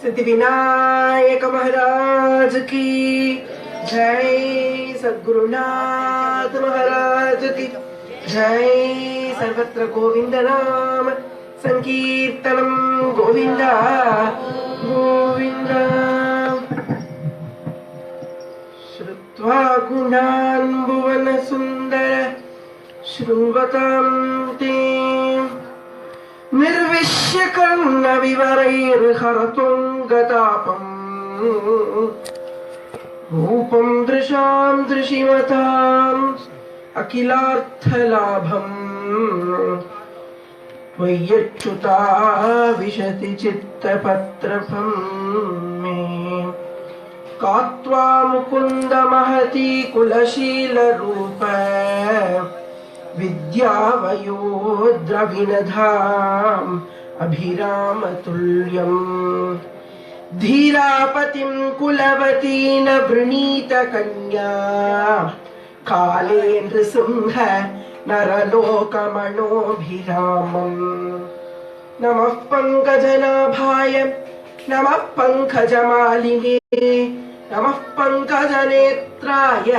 सिद्धिविनायक महाराज की जय, सद्गुरुनाथ महाराज की जय। सर्वत्र गोविंद नाम संकीर्तनम, गोविंद गोविंद। श्रुत्वा गुणान् भुवन सुंदर शृण्वतां ते निर्विश्य कर्ण विवरैर्हरतुङ्गतापम् रूपं दृशां दृशिमताम् अखिलार्थलाभम् त्वय्यच्युता विशति चित्तपत्रफं मे। कात्वा मुकुन्द महती कुलशीलरूप विद्यावयो द्रविणधाम अभिरामतुल्यम्। धीरापतिं कुलवतीन वृणीत कन्या काले नृसिंह नरलोकमणोभिरामम्। नमः पंकजनाभाय नमः पंकजमालिने नमः पंकजनेत्राय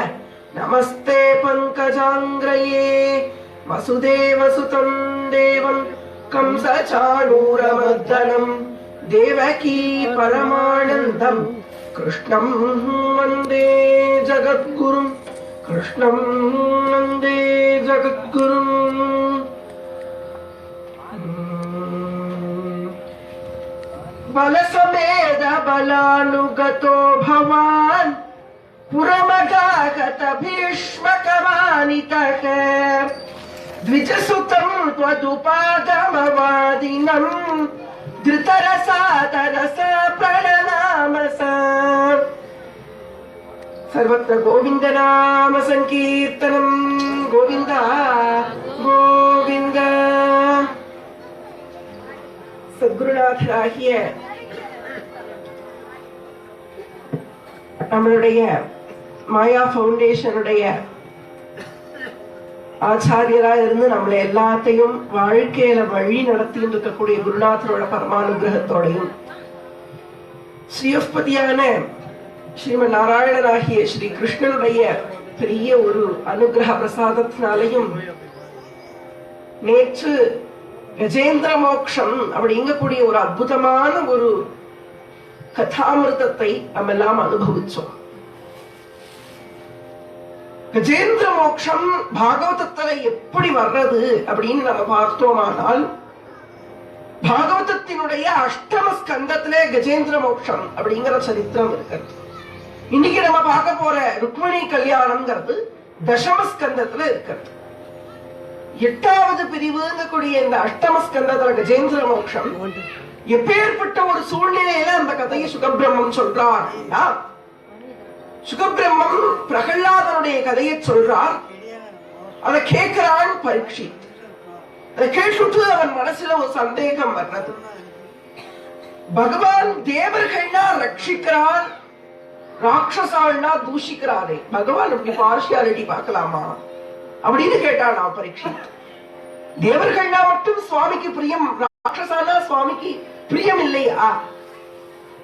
नमस्ते पंकजांग्रये। वसुदेवसुतं देवं कंसचाणूरमर्दनं देवकी परमानन्दं कृष्णं वन्दे जगद्गुरुं। कृष्णं वन्दे जगद्गुरुं। बलसमेध बलानुगतो भवान् पुरमगागत भीष्मकमानितः। द्विजसुतं त्वदुपागमवादिनं धृतरसादरस प्रणनामस। सर्वत्र गोविंद नाम संकीर्तनम, गोविंद गोविंद। சத்குருநாதராகிய நம்மளுடைய மாயா ஃபவுண்டேஷனுடைய ஆச்சாரியரா இருந்து நம்மளை எல்லாத்தையும் வாழ்க்கையில வழி நடத்திட்டு இருக்கக்கூடிய குருநாதரோட பரமானுகிரகத்தோடையும் ஸ்ரீயப்பதியான ஸ்ரீமன் நாராயணனாகிய ஸ்ரீ கிருஷ்ணனுடைய பெரிய ஒரு அனுகிரக பிரசாதத்தினாலையும் நேற்று கஜேந்திர மோக்ஷம் அப்படிங்கக்கூடிய ஒரு அற்புதமான ஒரு கதாமிருதத்தை நம்ம எல்லாம் அனுபவிச்சோம். கஜேந்திர மோக்ஷம் பாகவதத்துல எப்படி வர்றது அப்படின்னு நம்ம பார்த்தோமானால், பாகவதத்தினுடைய அஷ்டம ஸ்கந்தத்திலே கஜேந்திர மோக்ஷம் அப்படிங்கிற சரித்திரம் இருக்கிறது. இன்னைக்கு நம்ம பார்க்க போற ருக்மிணி கல்யாணம்ங்கிறது தசம ஸ்கந்தத்துல இருக்கிறது. எட்டாவது பிரிவுங்கக்கூடிய இந்த அஷ்டம ஸ்கந்தத்துல கஜேந்திர மோக்ஷம் எப்பேற்பட்ட ஒரு சூழ்நிலையில அந்த கதையை சுகபிரம்மம் சொல்றார். சுகபிரம்மம் பிரகலாதனுடைய கதையை சொல்றார். அதை கேட்கிறான் பரீட்சித். அதை கேட்டுட்டு அவன் மனசுல ஒரு சந்தேகம் வர்றது. பகவான் தேவர்கள்னா ரட்சிக்கிறார், ராட்சசாள்னா தூஷிக்கிறாரே, பகவான் அப்படி பார்ஷியாலிட்டி பார்க்கலாமா அப்படின்னு கேட்டான் நான் பரீட்சித். தேவர்கள்னா மட்டும் சுவாமிக்கு பிரியம், ராட்சசானா சுவாமிக்கு பிரியம் இல்லையா?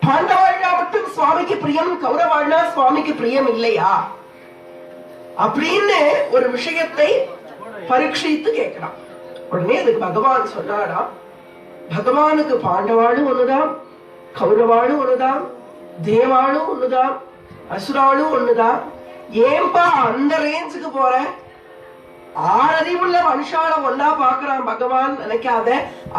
பாண்டவாழ்னா மட்டும் சுவாமிக்கு பிரியம், கௌரவாழ்னா சுவாமிக்கு பிரியம் இல்லையா அப்படின்னு ஒரு விஷயத்தை பரீட்சித்து கேட்கிறான். உடனே அதுக்கு பகவான் சொன்னாரா, பகவானுக்கு பாண்டவாளும் ஒண்ணுதான், கௌரவாளும் ஒண்ணுதான், தேவாளும் ஒண்ணுதான், அசுராளும் ஒண்ணுதான். ஏன்பா அந்த ரேஞ்சுக்கு போற? ஆறறிவுள்ள மனுஷால ஒன்னா பாக்குறான் பகவான் நினைக்காத,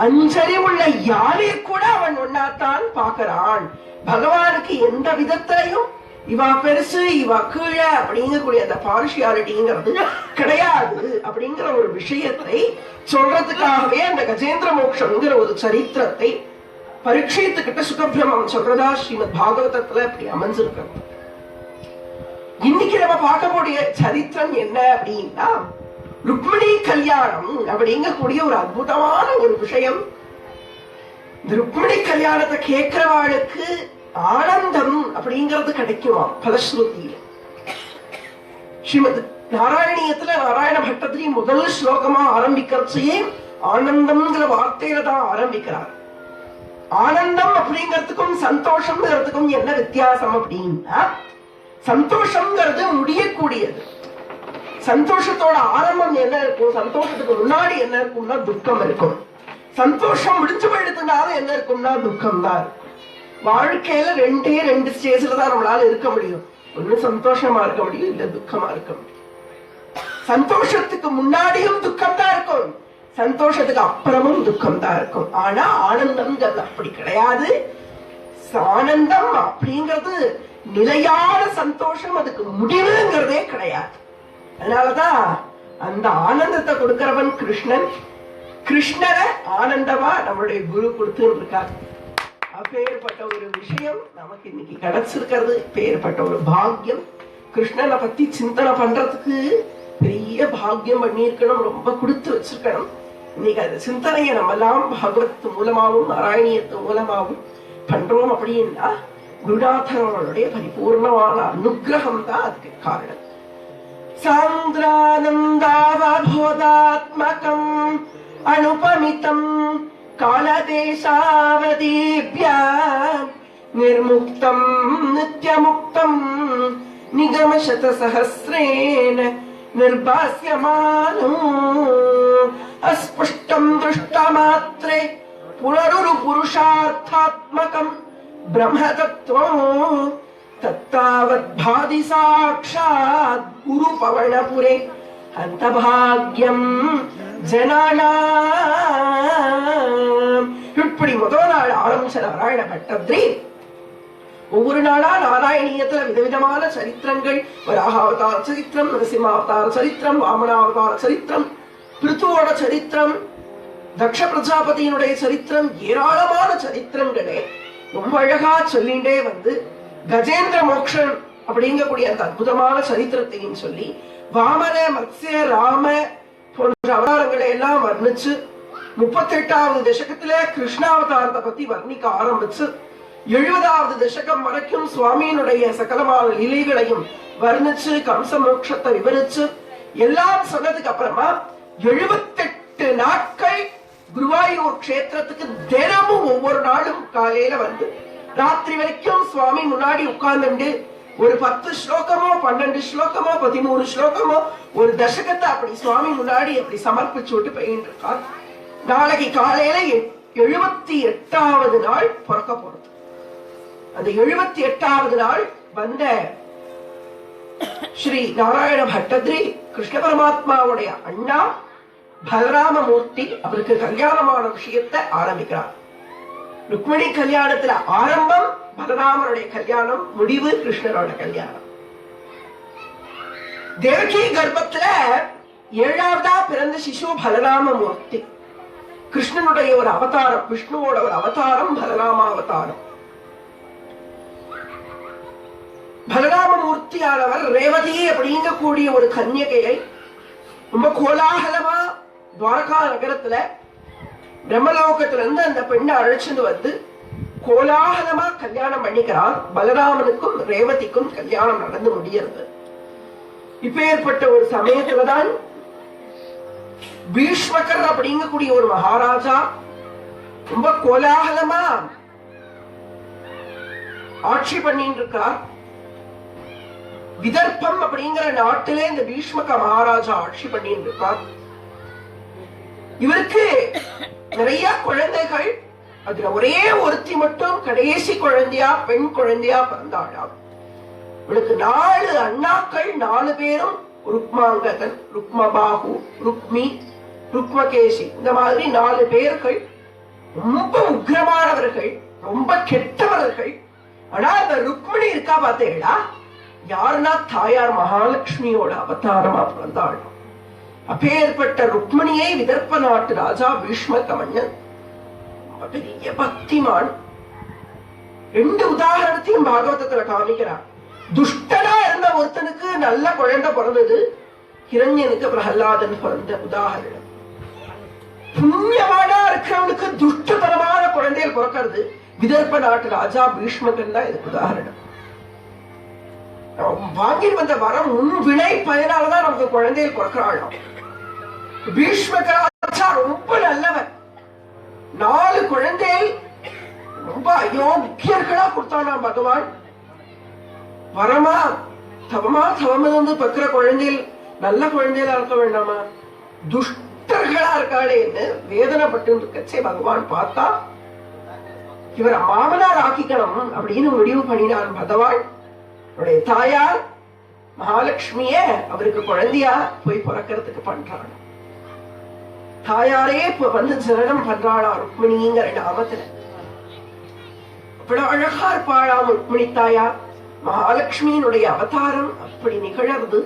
அஞ்சறிவுள்ள யாரை கூட அவன் ஒன்னாத்தான் பாக்குறான். பகவானுக்கு எந்த விதத்திலையும் இவா பெருசு இவா கீழே அப்படிங்கக்கூடிய அந்த பார்ஷியாலிட்டிங்கிறது கிடையாது அப்படிங்கிற ஒரு விஷயத்தை சொல்றதுக்காகவே அந்த கஜேந்திர மோட்சம்ங்கிற ஒரு சரித்திரத்தை பரீட்சித்துக்கிட்ட சுகபிரமம் சொல்றதா ஸ்ரீமத் பாகவதத்துல அப்படி அமைஞ்சிருக்க. இன்னைக்கு நம்ம பார்க்கக்கூடிய சரித்திரம் என்ன அப்படின்னா, ருக்மிணி கல்யாணம் அப்படிங்கக்கூடிய ஒரு அற்புதமான ஒரு விஷயம். இந்த ருக்மிணி கல்யாணத்தை கேட்கிறவாளுக்கு ஆனந்தம் அப்படிங்கிறது கிடைக்குமா பலஸ்ருதியில. ஸ்ரீமத் நாராயணியத்துல நாராயண பட்டத்திரி முதல் ஸ்லோகமா ஆரம்பிக்கிறச்சே ஆனந்தம்ங்கிற வார்த்தையில தான் ஆரம்பிக்கிறார். ஆனந்தம் அப்படிங்கிறதுக்கும் சந்தோஷம்ங்கிறதுக்கும் என்ன வித்தியாசம் அப்படின்னா, சந்தோஷம்ங்கிறது முடியக்கூடியது. சந்தோஷத்தோட ஆரம்பம் என்ன இருக்கும்? சந்தோஷத்துக்கு முன்னாடி என்ன இருக்கும்னா துக்கம் இருக்கும். சந்தோஷம் முடிஞ்சு போயிடுதுனால என்ன இருக்கும்னா துக்கம் தான். வாழ்க்கையில ரெண்டு ஸ்டேஜ்ல தான் நம்மளால இருக்க முடியும். ஒண்ணு சந்தோஷமா இருக்க முடியும், இல்ல துக்கமா இருக்க முடியும். சந்தோஷத்துக்கு முன்னாடியும் துக்கம் தான் இருக்கும், சந்தோஷத்துக்கு அப்புறமும் துக்கம் தான் இருக்கும். ஆனா ஆனந்தம்ங்கிறது அப்படி கிடையாது. ஆனந்தம் அப்படிங்கிறது நிலையான சந்தோஷம், அதுக்கு முடிவுங்கிறதே கிடையாது. அதனாலதான் அந்த ஆனந்தத்தை கொடுக்கிறவன் கிருஷ்ணன். கிருஷ்ணரை ஆனந்தமா நம்மளுடைய குரு கொடுத்து இருக்காரு. அப்பேற்பட்ட ஒரு விஷயம் நமக்கு இன்னைக்கு கிடைச்சிருக்கிறது, பேர்பட்ட ஒரு பாக்கியம். கிருஷ்ணனை பத்தி சிந்தனை பண்றதுக்கு பெரிய பாக்கியம் பண்ணியிருக்கணும், ரொம்ப கொடுத்து வச்சிருக்கணும். இன்னைக்கு அந்த சிந்தனையை நம்ம எல்லாம் பகவத் மூலமாவும் நாராயணியத்து மூலமாவும் பண்றோம் அப்படின்னா குருநாதனுடைய பரிபூர்ணமான அனுகிரகம் தான் அதுக்கு காரணம். சாந்திரானந்தாவபோதாத்மகம் அனுபமிதம் காலதேசாவதீப்யா நிர்முக்தம் நித்யமுக்தம் நிகமசத சஹஸ்ரேன நிர்பாஸ்யமானோ அஸ்பஷ்டம் திருஷ்டமாத்ரே புனருரு புருஷார்த்தாத்மகம் பிரம்மதத்வம் தத்தாவத் பாதி சாக்ஷாத் குரு பவனபுரே அந்தபாக்யம் ஜனானாம். இப்படி முதல் நாள் ஆரம்பிச்ச நாராயண பட்டத்திரி ஒவ்வொரு நாளா நாராயணியத்துல விதவிதமான சரித்திரங்கள், வராகாவதார சரித்திரம், நரசிம்மாவதார சரித்திரம், வாமனாவதார சரித்திரம், பிருத்துவோட சரித்திரம், தக்ஷ பிரஜாபதியினுடைய சரித்திரம், ஏராளமான சரித்திரங்களே ரொம்ப அழகா சொல்லிண்டே வந்து கஜேந்திர மோக்ஷன் அப்படிங்கக்கூடிய அந்த அற்புதமான சரித்திரத்தையும் சொல்லி வாமன மத்ஸ்ய ராம போன்ற அவதாரங்களை எல்லாம் வர்ணிச்சு 38வது தசகத்துல கிருஷ்ணாவதாரத்தை பத்தி வர்ணிக்க ஆரம்பிச்சு 70வது தசகம் வரைக்கும் சுவாமியினுடைய சகலமான லீலைகளையும் வர்ணிச்சு கம்ச மோட்சத்தை விவரிச்சு எல்லாம் சொன்னதுக்கு அப்புறமா 78 நாட்கள் குருவாயூர் கஷேத்திரத்துக்கு தினமும் ஒவ்வொரு நாளும் காலையில வந்து ராத்திரி வரைக்கும் சுவாமி முன்னாடி உட்கார்ந்து ஒரு 10 ஸ்லோகமோ 12 ஸ்லோகமோ 13 ஸ்லோகமோ ஒரு தசகத்தை அப்படி சுவாமி முன்னாடி அப்படி சமர்ப்பிச்சு விட்டு போயிட்டு இருக்கார். நாளைக்கு காலையில 78வது நாள் பிறக்க போறது. அந்த 78வது நாள் வந்த ஸ்ரீ நாராயண பட்டத்திரி கிருஷ்ண பரமாத்மாவுடைய அண்ணா பலராமமூர்த்தி அவருக்கு கல்யாணமான விஷயத்தை ஆரம்பிக்கிறார். ருக்மிணி கல்யாணத்துல ஆரம்பம் பலராமனுடைய கல்யாணம், முடிவு கிருஷ்ணரோட கல்யாணம். தேவகி கர்ப்பத்துல 7வதா பிறந்த சிசு பலராமமூர்த்தி. கிருஷ்ணனுடைய ஒரு அவதாரம், விஷ்ணுவோட ஒரு அவதாரம் பலராம அவதாரம். பலராமமூர்த்தியானவர் ரேவதி அப்படிங்கக்கூடிய ஒரு கன்யகையை ரொம்ப கோலாகலமா துவாரகா நகரத்துல பிரம்மலோகத்துல இருந்து அந்த பெண்ணை அழைச்சிட்டு வந்து கோலாகலமா கல்யாணம் பண்ணிக்கிறார். பலராமனுக்கும் ரேவதிக்கும் கல்யாணம் நடந்து முடியறது. இப்ப ஏற்பட்ட ஒரு சமயத்துலதான் பீஷ்மகர் அப்படிங்கக்கூடிய ஒரு மகாராஜா ரொம்ப கோலாகலமா ஆட்சி பண்ணிட்டு இருக்கார். விதர்ப்பம் அப்படிங்கிற நாட்டிலே இந்த பீஷ்மக மகாராஜா ஆட்சி பண்ணிட்டு இருக்கார். இவருக்கு நிறைய குழந்தைகள், அதுல ஒரே ஒருத்தி மட்டும் கடைசி குழந்தையா பெண் குழந்தையா பிறந்தாளாம். இவளுக்கு 4 அண்ணாக்கள், 4 பேரும் ருக்மாங்கதன், ருக்மபாகு, ருக்மி, ருக்மகேசி, இந்த மாதிரி 4 பேர்கள். ரொம்ப உக்ரமானவர்கள், ரொம்ப கெட்டவர்கள். ஆனா இந்த ருக்மிணி இருக்கா பார்த்தீங்களா, யாருன்னா தாயார் மகாலட்சுமியோட அவதாரமா பிறந்தாள். அப்பேற்பட்ட ருக்மிணியை விதர்ப்ப நாட்டு ராஜா பீஷ்மக மன்னன் பெரிய பக்திமான். 2 உதாரணத்தையும் பாகவதத்துல காமிக்கிறார். துஷ்டனா இருந்த ஒருத்தனுக்கு நல்ல குழந்தை பிறந்தது, ஹிரண்யனுக்கு பிரகலாதன் பிறந்த உதாரணம். புண்ணியமானா இருக்கிறவனுக்கு துஷ்டதனமான குழந்தைகள் பிறக்கிறது விதர்ப்ப நாட்டு ராஜா பீஷ்மகன் தான் இதுக்கு உதாரணம். வாங்கி வந்த வரம் முன் வினை பயனாலதான் நமக்கு குழந்தைகள் பிறக்கிறாளாம். பீஷ்மக ராஜா ரொம்ப நல்லவன். 4 குழந்தைகள் ரொம்ப அயோக்கியர்களா கொடுத்தானா பகவான். வரமா தவமா தவமிருந்து பக்கிற குழந்தைகள் நல்ல குழந்தைகளா இருக்க வேண்டாமா, துஷ்டர்களா இருக்காளேன்னு வேதனைப்பட்டு இருக்கச்சே பகவான் பார்த்தா இவர் மாமனார் ஆக்கிக்கணும் அப்படின்னு முடிவு பண்ணினான் பகவான். அவருடைய தாயார் மகாலட்சுமிய அவருக்கு குழந்தையா போய் பிறக்கிறதுக்கு பண்றாள். தாயாரே இப்ப வந்து ஜனனம் பண்றாளா ருக்மிணிங்கிற நாமத்துல. அவ்வளவு அழகா இருப்பாளாம் ருக்மிணி தாயார். மகாலட்சுமியினுடைய அவதாரம் அப்படி நிகழறது.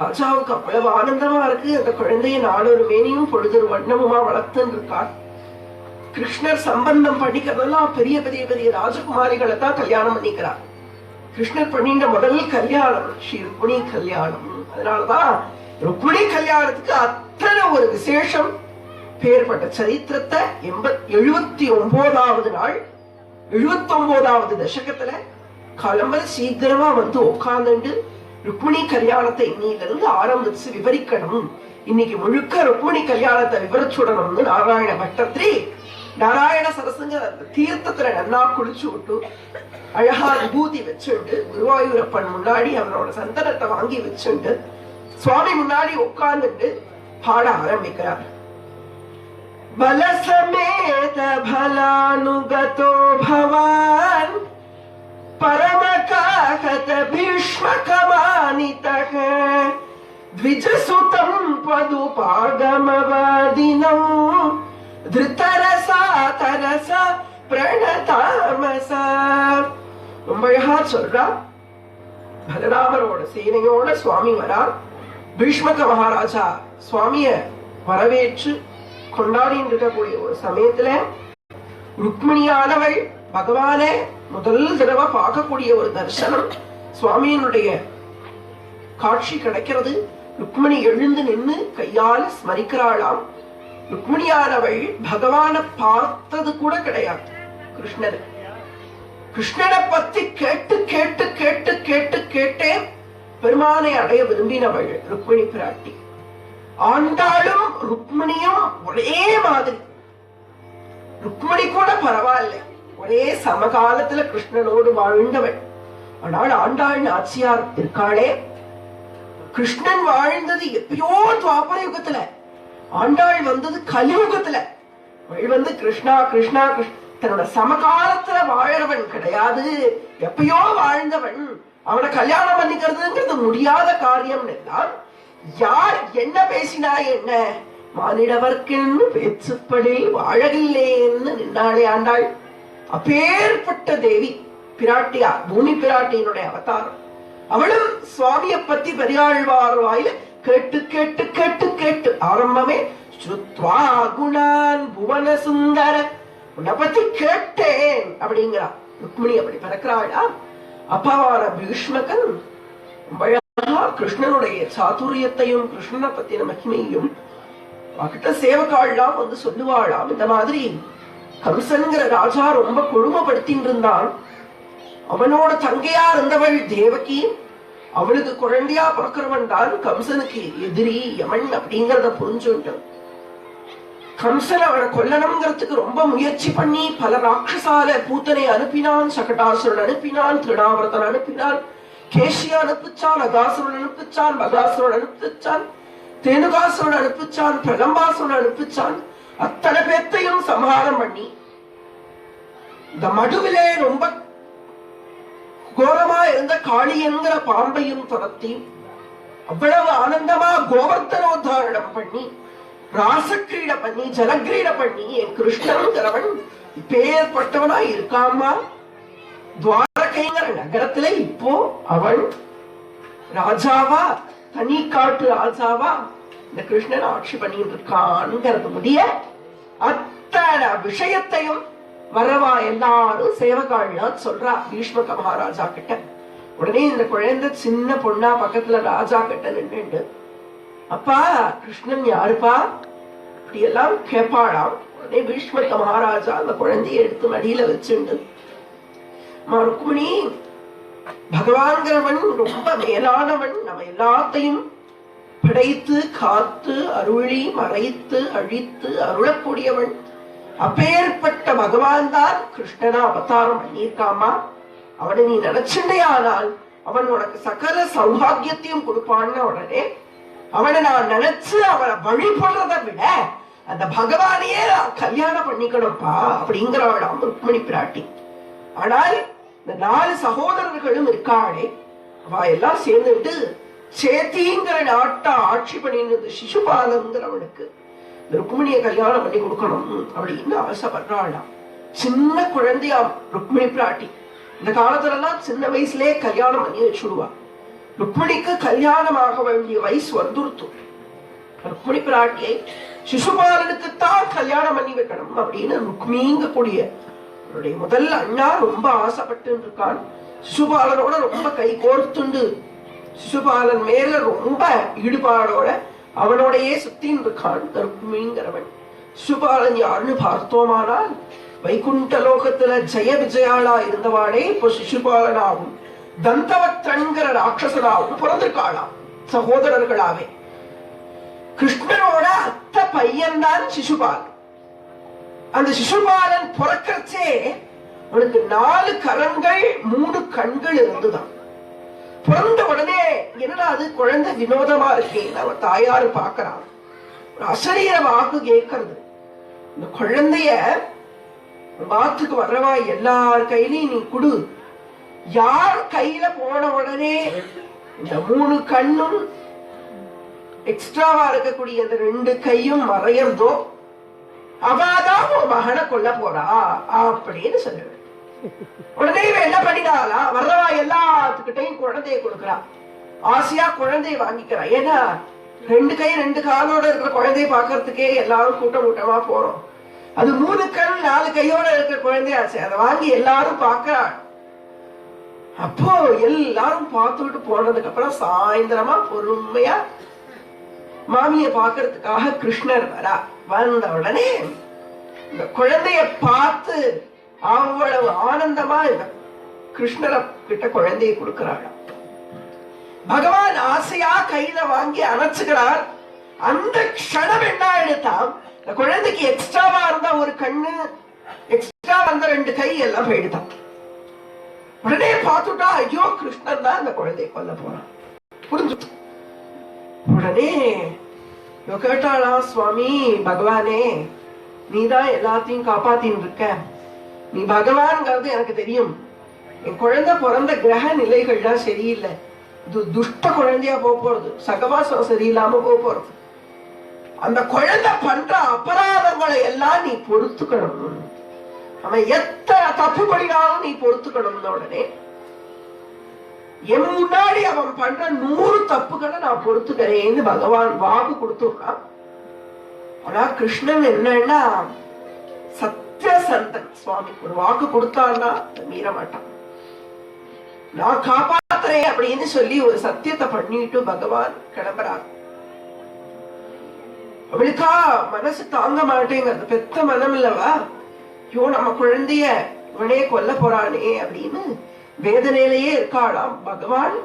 ராஜாவுக்கு அவ்வளவு ஆனந்தமா இருக்கு. அந்த குழந்தைய 4 மேனியும் பொழுது வண்ணமுமா வளர்த்துன்னு இருக்கார். கிருஷ்ணர் சம்பந்தம் பண்ணிக்கிறதெல்லாம் பெரிய பெரிய பெரிய ராஜகுமாரிகளை தான் கல்யாணம் பண்ணிக்கிறார். கிருஷ்ணர் பண்ணின்ற முதல் கல்யாணம் ஸ்ரீ ருக்மிணி கல்யாணம். அதனாலதான் ருக்மிணி கல்யாணத்துக்கு அத்தனை ஒரு விசேஷம். பேர்பட்ட சரித்திரத்தை 79வது நாள் 79வது தசகத்துல கிளம்பல் சீக்கிரமா வந்து உட்கார்ந்து ருக்மிணி கல்யாணத்தை இன்னிலிருந்து ஆரம்பிச்சு விவரிக்கணும். இன்னைக்கு முழுக்க ருக்மிணி கல்யாணத்தை விவரிச்சுடணும்னு நாராயண பட்டத்திரி நாராயண சரசுங்க தீர்த்தத்துல நல்லா குளிச்சு விட்டு அழகா விபூதி வச்சுண்டு குருவாயூரப்பன் முன்னாடி அவரோட சந்தனத்தை வாங்கி வச்சுண்டு சுவாமி முன்னாடி உட்கார்ந்துட்டு பாட ஆரம்பிக்கிறார். பலசமேத பலானுகதோ பவான் பரமகாகத பீஷ்மகமானிதக த்விஜசுதம் பதுபாகமவாதினம் திருத்தரசா தரசா பிரணதாமசா. ரொம்ப அழகா சொல்றா. பலராமரோட சேனையோட சுவாமி வரார். பீஷ்மக மகாராஜா சுவாமிய வரவேற்று கொண்டாடிட்டு இருக்கக்கூடிய ஒரு சமயத்துல ருக்மிணியானவள் பகவானே முதல் தடவை பார்க்கக்கூடிய ஒரு தரிசனம். சுவாமியினுடைய காட்சி கிடைக்கிறது. ருக்மிணி எழுந்து நின்று கையால் ஸ்மரிக்கிறாளாம். ருக்மிணியானவள் பகவானை பார்த்தது கூட கிடையாது. கிருஷ்ணனை பத்தி கேட்டு கேட்டு கேட்டு கேட்டு கேட்டே பெருமானை அடைய விரும்பினவள் ருக்மிணி பிராட்டி. ஆண்டாளும் ருக்மிணியும் ஒரே மாதிரி. ருக்மிணி கூட பரவாயில்ல, ஒரே சமகாலத்துல கிருஷ்ணனோடு வாழ்ந்தவள். ஆனால் ஆண்டாள் நாச்சியார் இருக்காளே, கிருஷ்ணன் வாழ்ந்தது எப்பயோ துவாபர யுகத்துல, ஆண்டாள் வந்தது கலியுகத்துல. அவள் வந்து கிருஷ்ணா கிருஷ்ணா தன்னோட சமகாலத்துல வாழறவன் கிடையாது, எப்பயோ வாழ்ந்தவன். அவனை கல்யாணம் பண்ணிக்கிறதுங்கிறது முடியாத காரியம் எல்லாம். யார் என்ன பேசினா என்ன, மானிடவர்க்கென்று பேச்சுப்படி வாழவில்லைன்னு நின்னாளே ஆண்டாள். அப்பேற்பட்ட தேவி பிராட்டியா, பூமி பிராட்டியினுடைய அவதாரம். அவளும் சுவாமிய பத்தி பெரியாழ்வார் வாயில கேட்டு கேட்டு கேட்டு கேட்டு ஆரம்பமே ஸ்ருத்வா குணான் புவன சுந்தர, உன்னை பத்தி கேட்டேன் அப்படிங்கிறா. ருக்மிணி அப்படி பறக்கிறாளா. அப்பாவான பீஷ்மகன் கிருஷ்ணனுடைய சாதுரியத்தையும் கிருஷ்ணனை பத்தின மகிமையும் அவகிட்ட சேவகாள்லாம் வந்து சொல்லுவாளாம். இந்த மாதிரி கம்சன்கிற ராஜா ரொம்ப கொடுமைப்படுத்தின்னு இருந்தான். அவனோட தங்கையா இருந்தவள் தேவகி, அவளுக்கு குழந்தையா பிறக்கிறவன் தான் கம்சனுக்கு எதிரி யமன் அப்படிங்கறத புரிஞ்சுட்டு கம்சன் அவனை கொல்லணுங்கிறதுக்கு ரொம்ப முயற்சி பண்ணி பல ராட்சசால பூத்தனை அனுப்பினான், சகடாசுரன் அனுப்பினான், திருடாவரத்தன் அனுப்பினான், கேசியா அனுப்பிச்சான், அகாசுரன் அனுப்பிச்சான், பகாசுரன் அனுப்பிச்சான், தேனுகாசுரன் அனுப்பிச்சான், பிரலம்பாசுரன் அனுப்பிச்சான். அத்தனை பேர்த்தையும் சம்ஹாரம் பண்ணி இந்த மடுவிலே ரொம்ப கோரமா இருந்த காளியங்கிற பாம்பையும் துரத்தி அவ்வளவு ஆனந்தமா கோவர்த்தனோத்தாரணம் பண்ணி ராசக்கிரீட பண்ணி ஜலக்கிரீட பண்ணி என் கிருஷ்ணங்கிறவன் பேர்பட்டவனா இருக்காமா. துவாரகைங்கிற நகரத்துல இப்போ அவன் ராஜாவா, தனி காட்டு ராஜாவா இந்த கிருஷ்ணன் ஆட்சி பண்ணிட்டு இருக்கான்ங்கிறது முடிய அத்தனை விஷயத்தையும் வரவா எல்லாரும் சேவகாள்லாம் சொல்றா பீஷ்மக மகாராஜா கிட்ட. உடனே இந்த குழந்தை சின்ன பொண்ணா பக்கத்துல ராஜா கிட்ட நின்று, அப்பா கிருஷ்ணன் யாருப்பா இப்படி எல்லாம் கேட்பாளாம். உடனே பீஷ்மக மகாராஜா அந்த குழந்தைய எடுத்து மடியில வச்சுண்டு, ருக்மிணி பகவான்கிறவன் ரொம்ப மேலானவன், நம்ம எல்லாத்தையும் படைத்து காத்து அருளி மறைத்து அழித்து அருளக்கூடியவன். அப்பேற்பட்ட பகவான் தான் கிருஷ்ணனா அவதாரம் பண்ணியிருக்காமா. அவனை நீ நினைச்சுண்டையானால் அவன் உனக்கு சகல சௌபாகியத்தையும் கொடுப்பான்னு உடனே அவனை நான் நினைச்சு அவனை வழிபடுறதை விட அந்த பகவானையே கல்யாணம் பண்ணிக்கணும்ப்பா அப்படிங்கிறவளாம் ருக்மிணி பிராட்டி. ஆனால் இந்த 4 சகோதரர்களும் இருக்காளே, அவ எல்லாம் சேர்ந்துட்டு சேத்திங்கிற நாட்டை ஆட்சி பண்ணினது சிசுபாலங்கிறவனுக்கு ருக்மிணிய கல்யாணம் பண்ணி கொடுக்கணும் அப்படின்னு ஆசைப்படுறாளாம். சின்ன குழந்தையா ருக்மிணி பிராட்டி இந்த காலத்துல எல்லாம் சின்ன வயசுலயே கல்யாணம் பண்ணி வச்சுடுவா. ருக்மிணிக்கு கல்யாணம் ஆக வேண்டிய வயசு வந்துருத்து. ருக்மிணி பிராட்டியை சிசுபாலனுக்குத்தான் கல்யாணம் பண்ணி வைக்கணும் அப்படின்னு ருக்மிங்க கூடிய அவருடைய முதல் அண்ணா ரொம்ப ஆசைப்பட்டு இருக்கான். சிசுபாலனோட ரொம்ப கை கோர்த்துண்டு சிசுபாலன் மேல ரொம்ப ஈடுபாடோட அவனோடையே சுத்தின் இருக்கான் ருக்மிங்கிறவன். சிசுபாலன் யாருன்னு பார்த்தோமானால் வைகுண்ட லோகத்துல ஜெய விஜயாளா இருந்தவாடே இப்போ சிசுபாலனாவும் தந்தவத்ரன்கிற ராட்சசனாவும் பிறந்திருக்காளாம் சகோதரர்களாவே. கிருஷ்ணனோட அத்த பையன்தான் சிசுபாலன். அந்த சிசுபாலன் பிறக்கச்சே அவனுக்கு 4 கரங்கள் 3 கண்கள் இருந்துதான். பிறந்த உடனே என்னடா அது குழந்தை வினோதமா இருக்கேன் அவன் தாயாரு பாக்குறான். ஒரு அசரீர வாக்கு கேட்கறது, இந்த குழந்தைய வாத்துக்கு வர்றவா எல்லார் கையிலையும் நீ குடு. யார் கையில போன உடனே இந்த 3 கண்ணும் எக்ஸ்ட்ராவா இருக்கக்கூடிய அந்த 2 கையும் மறையறதோ அவாதான் உன் மகனை கொல்ல போறா அப்படின்னு சொல்லுவேன். உடனே என்ன பண்ணினாலா, வர்றவா எல்லாத்துக்கிட்டையும் குழந்தைய கொடுக்கறா. ஆசையா குழந்தைய வாங்கிக்கிறா. ஏன்னா 2 கை 2 காலோட இருக்கிற குழந்தைய பாக்குறதுக்கே எல்லாரும் கூட்டம் கூட்டமா போறோம். அது 3 கண் 4 கையோட இருக்கிற குழந்தையாச்சு. அதை வாங்கி எல்லாரும் பாக்குறா. அப்போ எல்லாரும் பார்த்துட்டு போனதுக்கு அப்புறம் சாயந்தரமா பொறுமையா மாமிய பாக்குறதுக்காக கிருஷ்ணர் வரா. வந்த உடனே இந்த குழந்தைய பார்த்து அவ்வளவு ஆனந்தமா இந்த கிருஷ்ணர கிட்ட குழந்தைய கொடுக்கிறாள். பகவான் ஆசையா கையில வாங்கி அணைச்சுக்கிறார். அந்த க்ஷணம் என்ன எடுத்தா, இந்த குழந்தைக்கு எக்ஸ்ட்ராவா இருந்த 1 கண்ணு, எக்ஸ்ட்ரா வந்த 2 கை எல்லாம் போயிடுதான். உடனே பார்த்துட்டா ஐயோ கிருஷ்ணன் தான் இந்த குழந்தைய கொல்ல போறான் புரிஞ்சு. உடனே கேட்டாளா, சுவாமி பகவானே நீதான் எல்லாத்தையும் காப்பாத்தின்னு இருக்க, நீ பகவான்ங்கிறது எனக்கு தெரியும். என் குழந்தை பிறந்த கிரக நிலைகள்லாம் சரியில்லை, துஷ்ட குழந்தையா போறது, சகவாசம் சரியில்லாம போறது. அந்த குழந்தை பண்ற அபராதங்களை எல்லாம் நீ பொறுத்துக்கணும். அவன் எத்தனை தப்பு பண்ணினாலும் நீ பொறுத்துக்கணும். உடனே என் முன்னாடி அவன் பண்ற 100 தப்புகளை நான் பொறுத்துக்கிறேன்னு பகவான் வாக்கு கொடுத்துடுறான். ஆனா கிருஷ்ணன் என்னன்னா சத்தியசந்தன் சுவாமி. ஒரு வாக்கு கொடுத்தான்னா மீற மாட்டான். நான் காப்பாத்துறேன் அப்படின்னு சொல்லி ஒரு சத்தியத்தை பண்ணிட்டு பகவான் கிளம்புறார். அவளுக்கா மனசு தாங்க மாட்டேங்கிறது. பெத்த மனம் இல்லவா, ஐயோ நம்ம குழந்தைய இவனே கொல்ல போறானே அப்படின்னு வேதனையிலேயே இருக்காளாம். பகவான்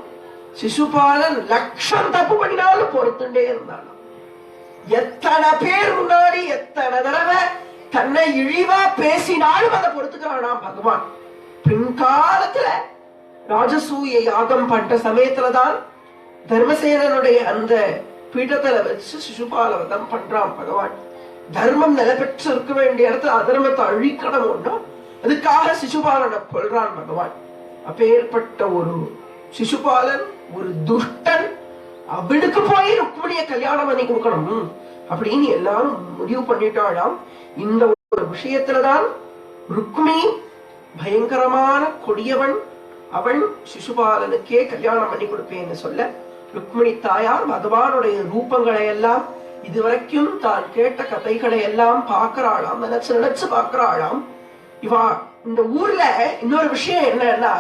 சிசுபாலன் லட்சம் தப்பு பண்ணினாலும் பொறுத்துட்டே இருந்தாலும், எத்தனை பேர் முன்னாடி எத்தனை தடவை தன்னை இழிவா பேசினாலும் அதை பொறுத்துக்கிறானாம் பகவான். பின்காலத்துல ராஜசூய யாகம் பண்ற சமயத்துலதான் தர்மசேனனுடைய அந்த பீடத்துல வச்சு சிசுபால வதம் பண்றான் பகவான். தர்மம் நிலப்பெற்று இருக்க வேண்டிய இடத்துல அதர்மத்தை அழிக்கணும் ஒண்ணு, அதுக்காக சிசுபாலனை கொல்றான் பகவான். அப்பேற்பட்ட ஒரு சிசுபாலன் ஒரு துஷ்டன், அவனுக்கு போய் ருக்மிணிய கல்யாணம் பண்ணி கொடுக்கணும் அப்படின்னு எல்லாரும் முடிவு பண்ணிட்டாளாம். இந்த ஒரு விஷயத்துலதான் ருக்மிணி பயங்கரமான கொடியவன், அவன் சிசுபாலனுக்கே கல்யாணம் பண்ணி கொடுப்பேன்னு சொல்ல ருக்மிணி தாயார் பகவானுடைய ரூபங்களை எல்லாம் இதுவரைக்கும் தான் கேட்ட கதைகளை எல்லாம் பாக்குறாளாம், நினைச்சு பாக்குறாளாம். இவா இந்த ஊர்ல இன்னொரு விஷயம் என்னன்னா,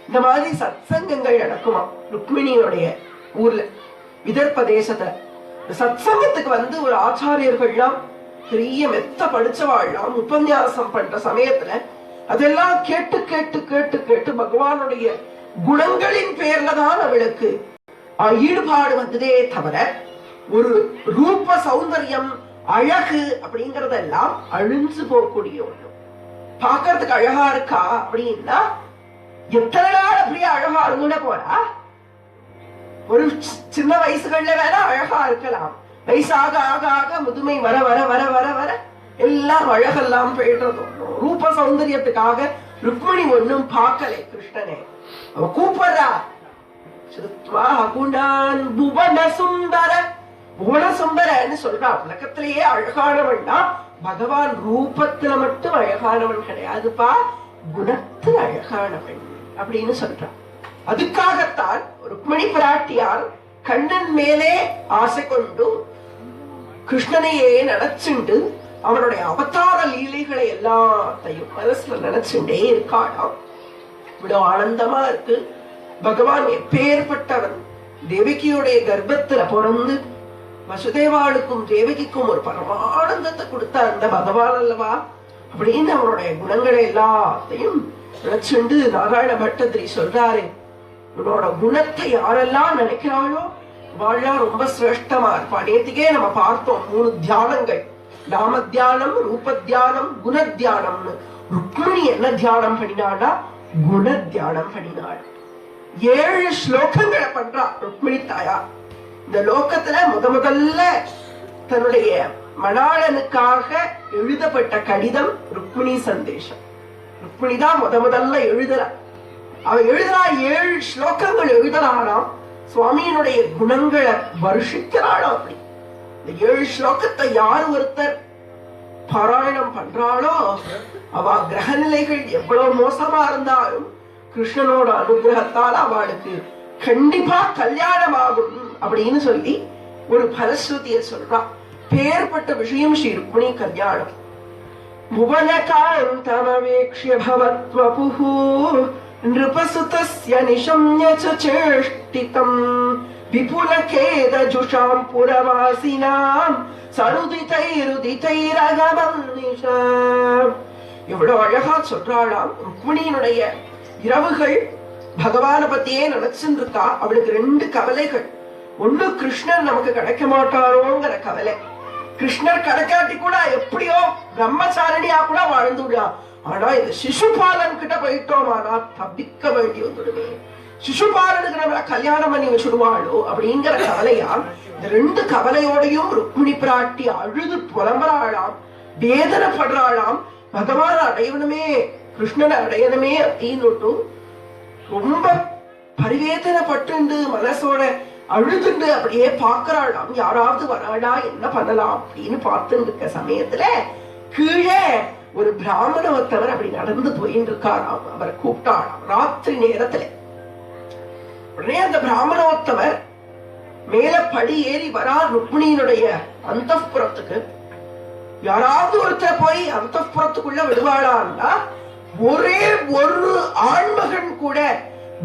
இந்த மாதிரி சத்சங்கங்கள் நடக்குமா ருக்மிணியோடைய ஊர்ல விதர்ப்ப தேசத்துல. சத்சங்கத்துக்கு ஒரு ஆச்சாரியர்கள்லாம் பெரிய மெத்த படிச்சவாழ்லாம் உபன்யாசம் பண்ற சமயத்துல அதெல்லாம் கேட்டு கேட்டு கேட்டு கேட்டு பகவானுடைய குணங்களின் பேர்ல தான் அவளுக்கு ஈடுபாடு வந்ததே தவிர ஒரு ரூப சௌந்தர்யம் அழகு அப்படிங்கறதெல்லாம் அழிஞ்சு போகக்கூடிய ஒண்ணு. பாக்குறதுக்கு அழகா இருக்கா அப்படின்னா எத்தனை நாள் அப்படியே அழகா இருந்துட போறா? ஒரு சின்ன வயசுகள்ல வேணா அழகா இருக்கலாம், வயசாக ஆக ஆக முதுமை வர வர வர வர வர எல்லாம் அழகெல்லாம் போயிடுறது. ரூப சௌந்தரியத்துக்காக ருக்மிணி ஒன்னும் பார்க்கலை கிருஷ்ணனே. அவ கூப்பிடுறா, புவன சுந்தர புவன சுந்தரன்னு சொல்றா. உலகத்திலேயே அழகானவன்னா பகவான் ரூபத்துல மட்டும் அழகானவன் கிடையாதுப்பா, குணத்துல அழகானவன் அப்படின்னு சொல்றான். அதுக்காகத்தான் ருக்மிணி பிராட்டியார் கண்ணன் மேலே ஆசை கொண்டு கிருஷ்ணனையே நினைச்சுண்டு அவனுடைய அவதார லீலைகளை எல்லாத்தையும் மனசுல நினைச்சுட்டே இருக்காளாம். இவ்வளவு ஆனந்தமா இருக்கு. பகவான் எப்பேற்பட்டவன், தேவகியுடைய கர்ப்பத்துல பிறந்து வசுதேவாளுக்கும் தேவகிக்கும் ஒரு பரமானந்தத்தை கொடுத்த அந்த பகவான் அல்லவா அப்படின்னு அவனுடைய குணங்களை எல்லாத்தையும் நினைச்சுண்டு நாராயண பட்டதிரி சொல்றாரு, உன்னோட குணத்தை யாரெல்லாம் நினைக்கிறாளோ வாழலாம் ரொம்ப சிரேஷ்டமா இருப்பா. நேற்றுக்கே நம்ம பார்த்தோம் 3 தியானங்கள், நாம தியானம், ரூப தியானம், குண தியானம்னு. ருக்மிணி என்ன தியானம் பண்ணினாளா? குண தியானம் பண்ணினாள். 7 ஸ்லோகங்களை பண்றா ருக்மிணி தாயா. இந்த லோகத்துல முதல்ல தன்னுடைய மணாளனுக்காக எழுதப்பட்ட கடிதம் ருக்மிணி சந்தேஷம். ருக்மிணி தான் முதல்ல எழுதுறா. அவ எழுதுறா, 7 ஸ்லோகங்கள் எழுதுறாளாம். சுவாமியினுடைய குணங்களை வருஷிக்கிறாளாம். அப்படி இந்த 7 ஸ்லோகத்தை யார் ஒருத்தர் பாராயணம் பண்றாளோ அவ கிரக நிலைகள் எவ்வளவு மோசமா இருந்தாலும் கிருஷ்ணனோட அனுகிரகத்தால் அவளுக்கு கண்டிப்பா கல்யாணம் ஆகும் அப்படின்னு சொல்லி ஒரு பலஸ்ருதிய சொல்றா. பேர்பட்ட விஷயம் ஸ்ரீ ருக்மிணி கல்யாணம். புவனகாந்தமவேக்ஷ்ய பவத்வபுஹு நிருபசுதஸ்ய நிஷம்ய சேஷ்டிதம் விபுலகேதஜுஷாம் புரவாசினாம் சருதிதைருதிதைரகமன்னிஷாம். எவ்வளவு அழகா சொல்றாளாம். ருக்மிணியினுடைய இரவுகள் பகவான பத்தியே நினைச்சுட்டு இருக்கா. அவளுக்கு 2 கவலைகள். ஒண்ணு, கிருஷ்ணர் நமக்கு கிடைக்க மாட்டாரோங்கிற கவலை. கிருஷ்ணர் கிடைக்காட்டி கூட எப்படியோ பிரம்மச்சாரணியா கூட வாழ்ந்துடலாம். ஆனா இந்த சிசுபாலன் கிட்ட போயிட்டோமானா தப்பிக்க வேண்டி வந்துடுமே. சிசுபாலனுக்கு நம்ம கல்யாணம் பண்ணி வச்சுடுவாளோ அப்படிங்கிற கவலையா. இந்த 2 கவலையோடையும் ருக்மிணி பிராட்டி அழுது புலம்புறாளாம், வேதனைப்படுறாளாம். பகவான் அடையணுமே, கிருஷ்ணனை அடையணுமே அப்படின்னு ரொம்ப பரிவேதனைப்பட்டு மனசோட அழுதுண்டு அப்படியே பாக்குறாளாம். யாராவது வராளா, என்ன பண்ணலாம் அப்படின்னு பார்த்துட்டு இருக்க சமயத்துல கீழே ஒரு பிராமணவத்தவர் அப்படி நடந்து போயின்னு இருக்காராம். அவரை கூப்பிட்டாளாம் ராத்திரி நேரத்துல. உடனே அந்த பிராமணோத்தவர் மேல படி ஏறி வரா ருக்மிணியினுடைய அந்தப்புறத்துக்கு. யாராவது ஒருத்தர் போய் அந்தப்புறத்துக்குள்ள விடுவாளான்னா ஒரே ஒரு ஆண்மகன் கூட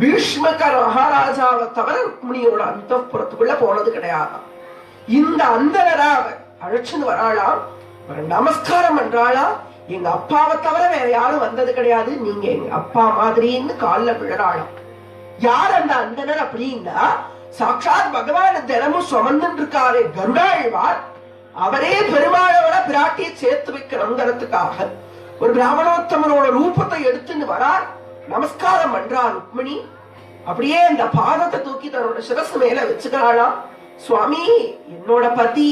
பீஷ்மகர் மகாராஜாவை தவிர ருக்மிணியோட அந்தப்புறத்துக்குள்ள போனது கிடையாதாம். இந்த அந்தரா அவர் அழைச்சுன்னு வராளாம். நமஸ்காரம் பண்றாளா, எங்க அப்பாவை தவிர வேற யாரும் வந்தது கிடையாது, நீங்க எங்க அப்பா மாதிரின்னு கால்ல விழறாளாம். யார் அந்த அந்தனர் அப்படின்னா, சாட்சாத் பகவான் தினமும் சுமந்துட்டு இருக்காரே கருடாழ்வார், அவரே பெருமாளோட பிராட்டியை சேர்த்து வைக்கிறோங்கிறதுக்காக ஒரு பிராமணோத்தமனோட ரூபத்தை எடுத்துன்னு வரார். நமஸ்காரம் பண்றார் ருக்மிணி. அப்படியே அந்த பாதத்தை தூக்கி தன்னோட சிரசு மேல வச்சுக்கிறாளாம். சுவாமி, என்னோட பதி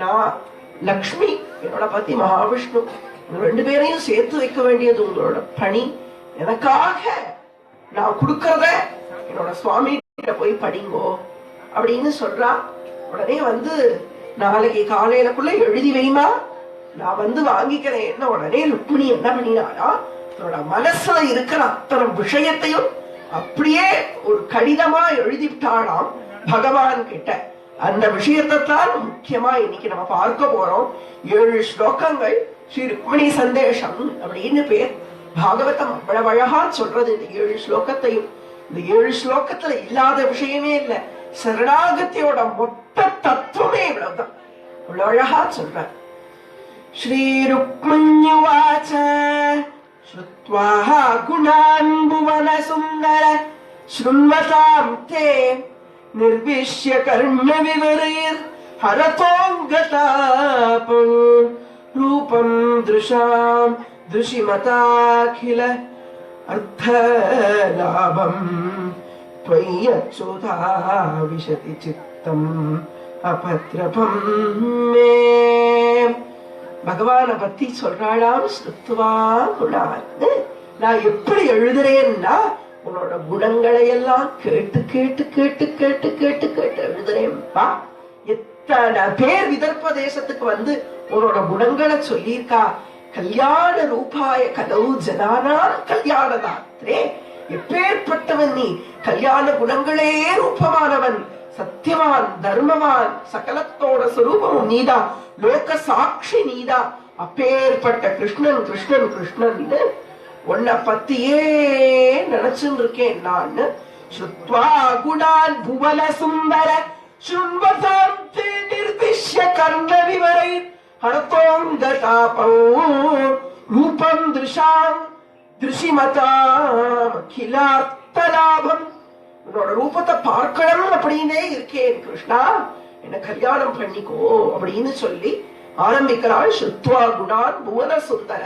நான் லக்ஷ்மி, என்னோட பதி மகாவிஷ்ணு, ரெண்டு பேரையும் சேர்த்து வைக்க வேண்டியது உங்களோட பணி. எனக்காக நான் கொடுக்கறத என்னோட சுவாமி கிட்ட போய் படிங்கோ அப்படின்னு சொல்றா. உடனே வந்து நாளைக்கு காலையிலக்குள்ள எழுதி வைமா, நான் வந்து வாங்கிக்கிறேன் என்ன. உடனே ருக்மிணி என்ன பண்ணினாரா, தன்னோட மனசுல இருக்கிற அத்தனை விஷயத்தையும் அப்படியே ஒரு கடிதமா எழுதிவிட்டாளாம் பகவான் கிட்ட. அந்த விஷயத்தை தான் முக்கியமா இன்னைக்கு நம்ம பார்க்க போறோம். 7 ஸ்லோகங்கள், ஸ்ரீ ருக்மிணி சந்தேஷம் அப்படின்னு பேர். பாகவதம் அவ்வளவு அழகா சொல்றது இந்த 7 ஸ்லோகத்தையும். இந்த 7 ஸ்லோகத்துல இல்லாத விஷயமே இல்ல. சரணாகத்தியோட மொத்த தத்துவமே இவ்வளவுதான். அவ்வளவு அழகா சொல்ற. ஸ்ரீ ருக்மிண்யுவாச்ச ஸ்ருத்வா குணான் புவன சுந்தர ஸ்ருண்வதாம் தே நிர்விஷ்ய கர்ண விவரைர் ஹரதோங்கதாபம் ரூபம் திருஷாம் திருஷிமதாகில அர்த்தலாபம் त्वय्यच्युता विशति चित्तम् अपत्रपम् मे. பகவான பத்தி சொல்றாளாம். ஸ்ருத்வா குணான், நான் எப்படி எழுதுறேன்னா உன்னோட குணங்களை எல்லாம் கேட்டு கேட்டு கேட்டு கேட்டு கேட்டு கேட்டு எழுதுறேன்பா. எத்தனை பேர் விதர்ப்ப தேசத்துக்கு வந்து உன்னோட குணங்களை சொல்லியிருக்கா. கல்யாண ரூபாய கலவு ஜனானான கல்யாணதாத்ரே, எப்பேற்பட்டவன் நீ, கல்யாண குணங்களே ரூபமானவன், சத்தியவான், தர்மவான், சகலத்தோட சுரூபமும் நீதான், லோக சாட்சி நீதான். அப்பேற்பட்ட கிருஷ்ணன் கிருஷ்ணன் கிருஷ்ணன் உன்னை பத்தியே நினைச்சுட்டு இருக்கேன் நான். ஸ்ருத்வா குணான் புவன சுந்தர ஸ்ருண்வதாம் தே நிர்திஷ்ய கர்ண விவரை ஹரதோங்கதாபம் ரூபம் திருஷாம் திருஷிமதாம் அகிலார்த்தலாபம். உன்னோட ரூபத்தை பார்க்கணும் அப்படின்னே இருக்கேன் கிருஷ்ணா, என்ன கல்யாணம் பண்ணிக்கோ அப்படின்னு சொல்லி ஆரம்பிக்கிறாள். ஸ்ருத்வா குணான் புவன சுந்தர,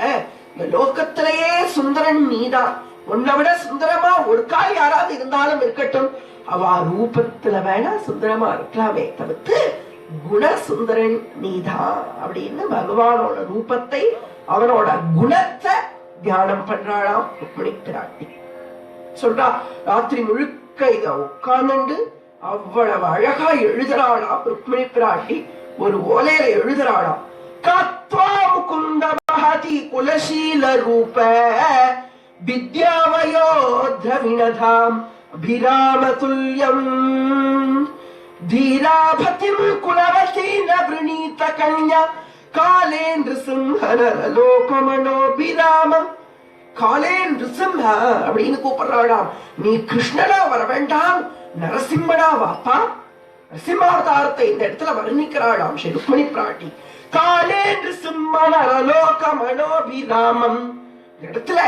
இந்த லோகத்திலேயே சுந்தரன் நீதான். உன்னை விட சுந்தரமா ஒரு கால் யாராவது இருந்தாலும் இருக்கட்டும், அவ ரூபத்துல வேணா சுந்தரமா இருக்கலாமே தவிர்த்து குண சுந்தரன் நீதான் அப்படின்னு பகவானோட ரூபத்தை அவனோட குணத்தை தியானம் பண்றாளாம் ருக்மிணி பிராட்டி. சொல்றா, ராத்திரி முழுக்க இத உட்கார்ந்து அவ்வளவு அழகா எழுதுறாளாம் ருக்மிணி பிராட்டி. ஒரு ஓலையில எழுதுறாளாம். காத்வா முகுந்த மஹதி குலசீல ரூப வித்யாவயோ திரவிணதாம் அபிராமதுல்யம் தீராபதிம் குலவதீன விரணீத கன்யா காலேந்திர சிம்ஹர லோகமனோபிராமம். காலேந்திர சிம்ஹ அப்படின்னு கூப்பிடுறாளாம். நீ கிருஷ்ணனா வர வேண்டாம், நரசிம்மனா வாப்பா. நரசிம்மாவதாரத்தை இந்த இடத்துல வர்ணிக்கிறாளாம் ஸ்ரீ ருக்மிணி பிராட்டி. காலேந்திர சிம்மர லோகமனோபிராமம். இந்த இடத்துல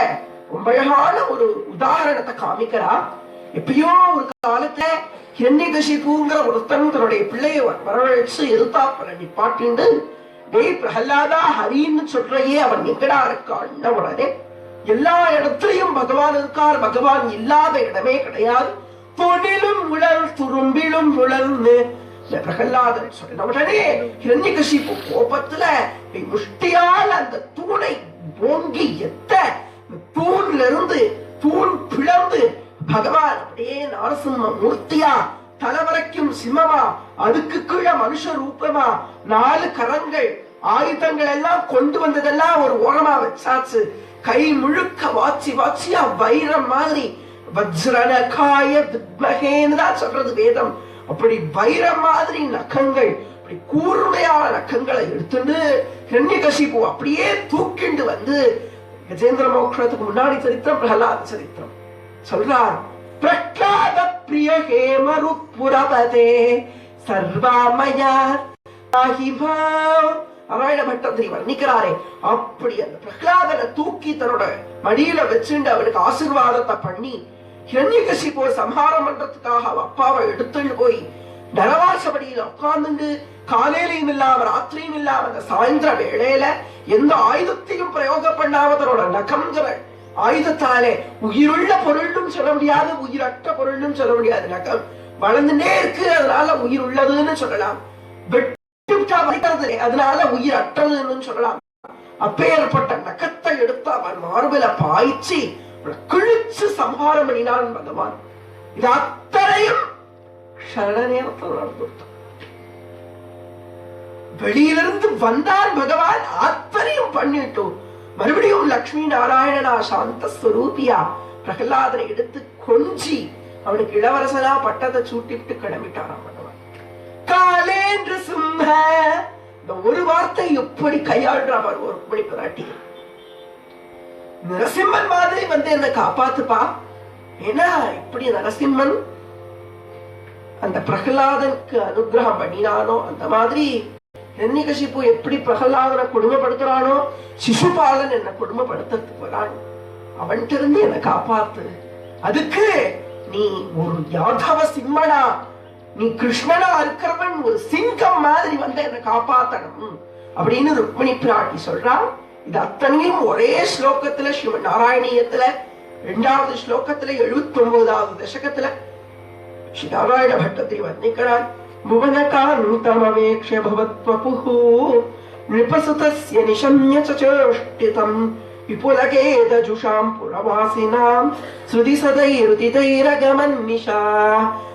ரொம்ப அழகான ஒரு உதாரணத்தை காமிக்கிறா. எப்பயோ ஒரு காலத்துல ஹிரண்யகசிபுங்கிற ஒருத்தன் தன்னுடைய பிள்ளைய வரவழைச்சு எதிர்த்தாப்பல நிப்பாட்டிண்டு, டேய் பிரஹலாதா ஹரின்னு சொல்றையே அவன் எங்கடா இருக்கான்னு உடனே எல்லா இடத்துலயும் பகவான் இருக்கார், பகவான் இல்லாத இடமே கிடையாது, தொழிலும் உழல் துரும்பிலும் உழல்னு பிரகலாதன் சொன்ன உடனே ஹிரண்யகசிபு கோபத்துல முஷ்டியால் அந்த தூணை ஓங்கி எத்த தூண்ல இருந்து தூண் பிளந்து பகவான் அப்படியே நரசிம்ம மூர்த்தியா தலைவரைக்கும் சிம்மமா, அதுக்கு கீழே மனுஷ ரூபமா, 4 கரங்கள், ஆயுதங்கள் எல்லாம் கொண்டு வந்ததெல்லாம் ஒரு ஓரமா வச்சாச்சு. கை முழுக்க வாச்சி வாச்சியா வைரம் மாதிரி வஜ்ரநகாய வித்மகேன்னு தான் சொல்றது வேதம். அப்படி வைரம் மாதிரி நகங்கள், அப்படி கூர்மையான நகங்களை எடுத்துட்டு ஹிரண்யகசிபு அப்படியே தூக்கிண்டு வந்து கஜேந்திர மோக்ஷத்துக்கு முன்னாடி சரித்திரம் பிரகலாத சரித்திரம் சொல்றார். பிரகலாத பிரிய ஹேமருத்புரபதே சர்வாமயா நாராயண பட்டத்திரி வர்ணிக்கிறாரே, அப்படி அந்த பிரகலாதனை தூக்கி தன்னோட மடியில வச்சுண்டு அவனுக்கு ஆசீர்வாதத்தை பண்ணி ஹிரண்யகசிபுவை சம்ஹாரம் பண்றதுக்காக அவ அப்பாவை எடுத்துட்டு போய் நரவாசபடியில உட்கார்ந்துண்டு காலையிலையும் இல்லாம ராத்திரியும் இல்லாம அந்த சாயந்திர வேளையில எந்த ஆயுதத்தையும் பிரயோகம் பண்ணாம தன்னோட நகம்ங்கிற ஆயுதத்தாலே உயிருள்ள பொருளும் சொல்ல முடியாது, உயிரற்ற பொருளும் சொல்ல முடியாது. நகம் வளர்ந்துட்டே இருக்கு, அதனால உயிர் உள்ளதுன்னு சொல்லலாம். அதனால உயிர் அற்றதுன்னு சொல்லலாம். அப்பேற்பட்ட நகத்தை எடுத்து அவன் மார்பில பாய்ச்சி கிழிச்சு சம்ஹாரம் பண்ணினான் பகவான். இது அத்தனையும் க்ஷண நேரத்தில் நடந்துட்டான். வெளியிலிருந்து வந்தான் பகவான், அத்தனையும் பண்ணிட்டு மறுபடியும் லட்சுமி நாராயணனா சாந்த ஸ்வரூபியா பிரகலாதனை எடுத்து கொஞ்சி அவனுக்கு இளவரசனா பட்டத்தை சூட்டிவிட்டு கிளம்பிட்டாராம் பகவான். காலேன்று சிம்ம, இந்த ஒரு வார்த்தை எப்படி கையாளுறார் ஒரு மணி பிராட்டி. நரசிம்மன் மாதிரி வந்து என்ன காப்பாத்துப்பா. ஏன்னா இப்படி நரசிம்மன் அந்த பிரகலாதனுக்கு அனுகிரகம் பண்ணினானோ அந்த மாதிரி ஹிரண்யகசிபு எப்படி பிரகலாதனை கொடுமைப்படுத்துறானோ, சிசுபாலன் என்ன கொடுமைப்படுத்துறதுக்கு வரான். அவன்கிட்ட இருந்து என்ன காப்பாத்து. அதுக்கு நீ ஒரு யாதவ சிம்மனா, நீ கிருஷ்ணனா இருக்கிறவன், ஒரு சிங்கம் மாதிரி வந்து என்ன காப்பாத்தணும் அப்படின்னு ருக்மிணி பிராட்டி சொல்றான். இது அத்தனையும் ஒரே ஸ்லோகத்துல ஸ்ரீமன் நாராயணியத்துல 2வது ஸ்லோகத்துல 79வது தசகத்துல ஸ்ரீ நாராயண பட்டத்திரி வர்ணிக்கிறார். புவனகாந்தமவேக்ஷ்ய பவத்வபுः நிருபசுதஸ்ய நிஷம்ய சசேஷ்டிதம் விபுலகேதஜுஷாம் புரவாசினாம் ஸ்ருதிசதைருதிதைரகமன்னிஷா.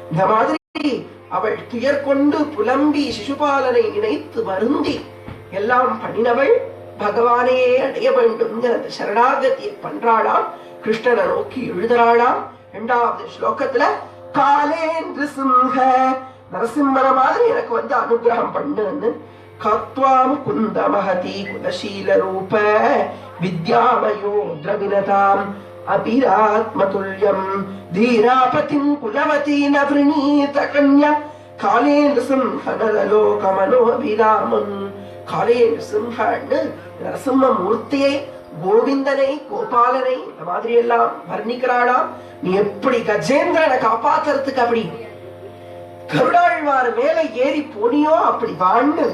இந்த மாதிரி அவள் துயர் கொண்டு புலம்பி சிசுபாலனை நினைத்து வருந்தி எல்லாம் பண்ணினவள் பகவானே அடைய வேண்டும் சரணாகதியை பண்றாளாம். கிருஷ்ணனை நோக்கி எழுதுறாளாம். 2வது ஸ்லோகத்துல காலேன்று சிம்ஹ, நரசிம்மன மாதிரி எனக்கு வந்து அனுகிரகம் பண்ணுன்னு. காத்வாம் குந்த மகதி குலசீல ரூப வித்யாமயோ திரவினதாம் அபிராத்மதுல்யம் தீராபதிம் குலவதீன விரணீத கன்யா காலேன்று சிம்ஹ நரலோகமனோபிராமம். காலேன்று சிம்ஹன்னு நரசிம்ம மூர்த்தியை, கோவிந்தனை, கோபாலனை இந்த மாதிரி எல்லாம் வர்ணிக்கிறாளாம். நீ எப்படி கஜேந்திரனை காப்பாத்துறதுக்கு அப்படி கருடாழ்வார் மேல ஏறி போனியோ அப்படி வான்னு.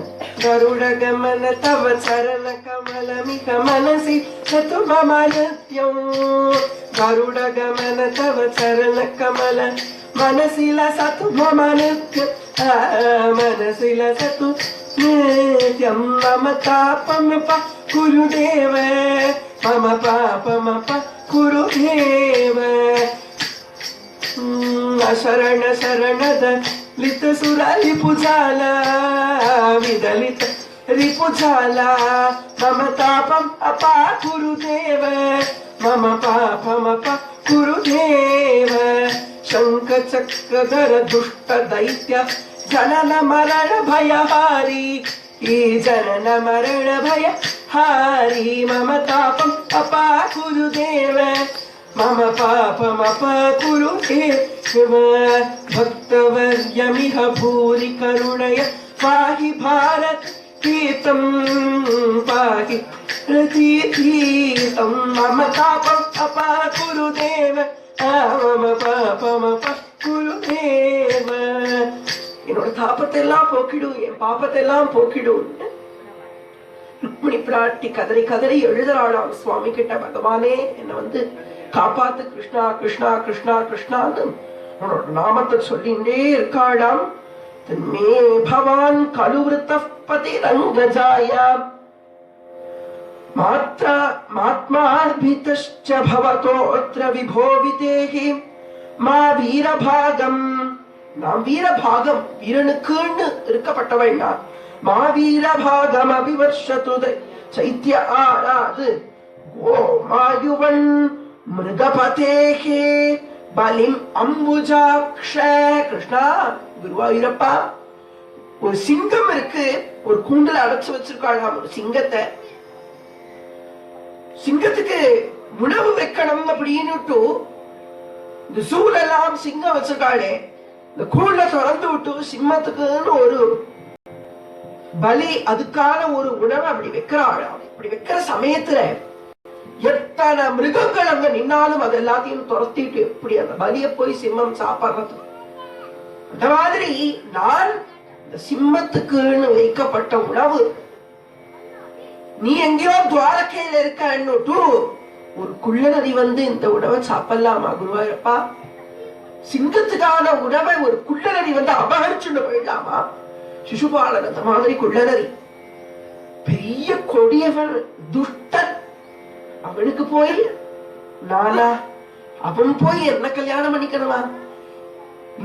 கருடகமன தவ சரண கமல மிக மனசி சதுமமனத்யம். கருடகமன தவ சரண கமல மனசில சதுமமனத்ய மனசில சது நித்யம் மம தாபம் ப குருதேவ மம பாபம் ப குருதேவ. ಶರಣ ಶರಣದ ಲಿತ ಸುರ ರಿಪುಜಾಲ ವಿದಲಿತ ರಿಪುಜಾಲ ಮಮ ತಾಪಂ ಅಪ ಗುರುದೇವ ಮಮ ಪಾಪಮಪ ಗುರುದೇವ. ಶಂಖ ಚಕ್ರಧರ ದುಷ್ಟ ದೈತ್ಯ ಜನನ ಮರಣ ಭಯಹಾರಿ, ಈ ಜನನ ಮರಣ ಭಯ ಹಾರಿ ಮಮ ತಾಪಂ ಅಪ ಗುರುದೇವ ಮಮ ಪಾಪಮಪ ಗುರುದೇವ. ಭಕ್ತವರ್ಯಮಿಹ ಭೂರಿ ಕರುಣಯ ಪಾಹಿ ಭಾರತ್ ಗೀತಂ ಪಾಹಿ ಪ್ರತೀತೀತಂ ಮಮ ತಾಪಂ ಅಪ ಗುರುದೇವ ಮಮ ಪಾಪಮಪ ಗುರುದೇವ. என்னோட தாபத்தை எல்லாம் போக்கிடும், என் பாப்பத்தை எல்லாம் போக்கிடும். ருக்மிணி பிராட்டி கதறி கதறி எழுதுறாளாம் சுவாமி கிட்ட, பகவானே என்ன வந்து காப்பாத்து, கிருஷ்ணா கிருஷ்ணா கிருஷ்ணா கிருஷ்ணான்னு உன்னோட நாமத்தை சொல்லிண்டே இருக்காளாம். மே பவான் கலுவிருத்த பதிரங்கஜாயா மாத்ரா மாத்மார்பிதஸ்ச பவதோத்ர விபோ விதேஹி மா வீரபாகம். நாம் வீரபாகம், வீரனுக்குன்னு இருக்கப்பட்டவள் நான். மா வீரபாகம் அபிவர்ஷது சைத்ய ஆராது கோமாயுவன் மிருகபதேகே பலிம் அம்புஜாக்ஷ. கிருஷ்ணா குருவாயூரப்பா, ஒரு சிங்கம் இருக்கு, ஒரு கூண்டுல அடைச்சு வச்சிருக்காளாம் ஒரு சிங்கத்தை. சிங்கத்துக்கு உணவு வைக்கணும் அப்படின்னுட்டு இந்த சூழ எல்லாம் சிங்கம் வச்சிருக்காளே, இந்த கூண்டுல திறந்து விட்டு சிம்மத்துக்குன்னு ஒரு பலி அதுக்கான ஒரு உணவை அப்படி வைக்கிறாளாம். அப்படி வைக்கிற சமயத்துல எத்தனை மிருகங்கள் அங்க நின்னாலும் அது எல்லாத்தையும் துரத்திட்டு எப்படி அந்த பலிய போய் சிம்மம் சாப்பிடுறது. அந்த மாதிரி நான் இந்த சிம்மத்துக்குன்னு வைக்கப்பட்ட உணவு நீ எங்கேயோ துவாரக்கையில இருக்கன்னுட்டு ஒரு குள்ளநரி வந்து இந்த உணவை சாப்பிடலாமா குருவாயூரப்பா? சிங்கத்துக்கான உணவை ஒரு குள்ளநரி வந்து அபகரிச்சுட்டு போயிடலாமா? சிசுபாலன் அந்த மாதிரி குள்ளநரி பெரிய கொடியவன், துஷ்டன். அவனுக்கு போய் நானா அவன் போய் என்ன கல்யாணம் பண்ணிக்கணுமா?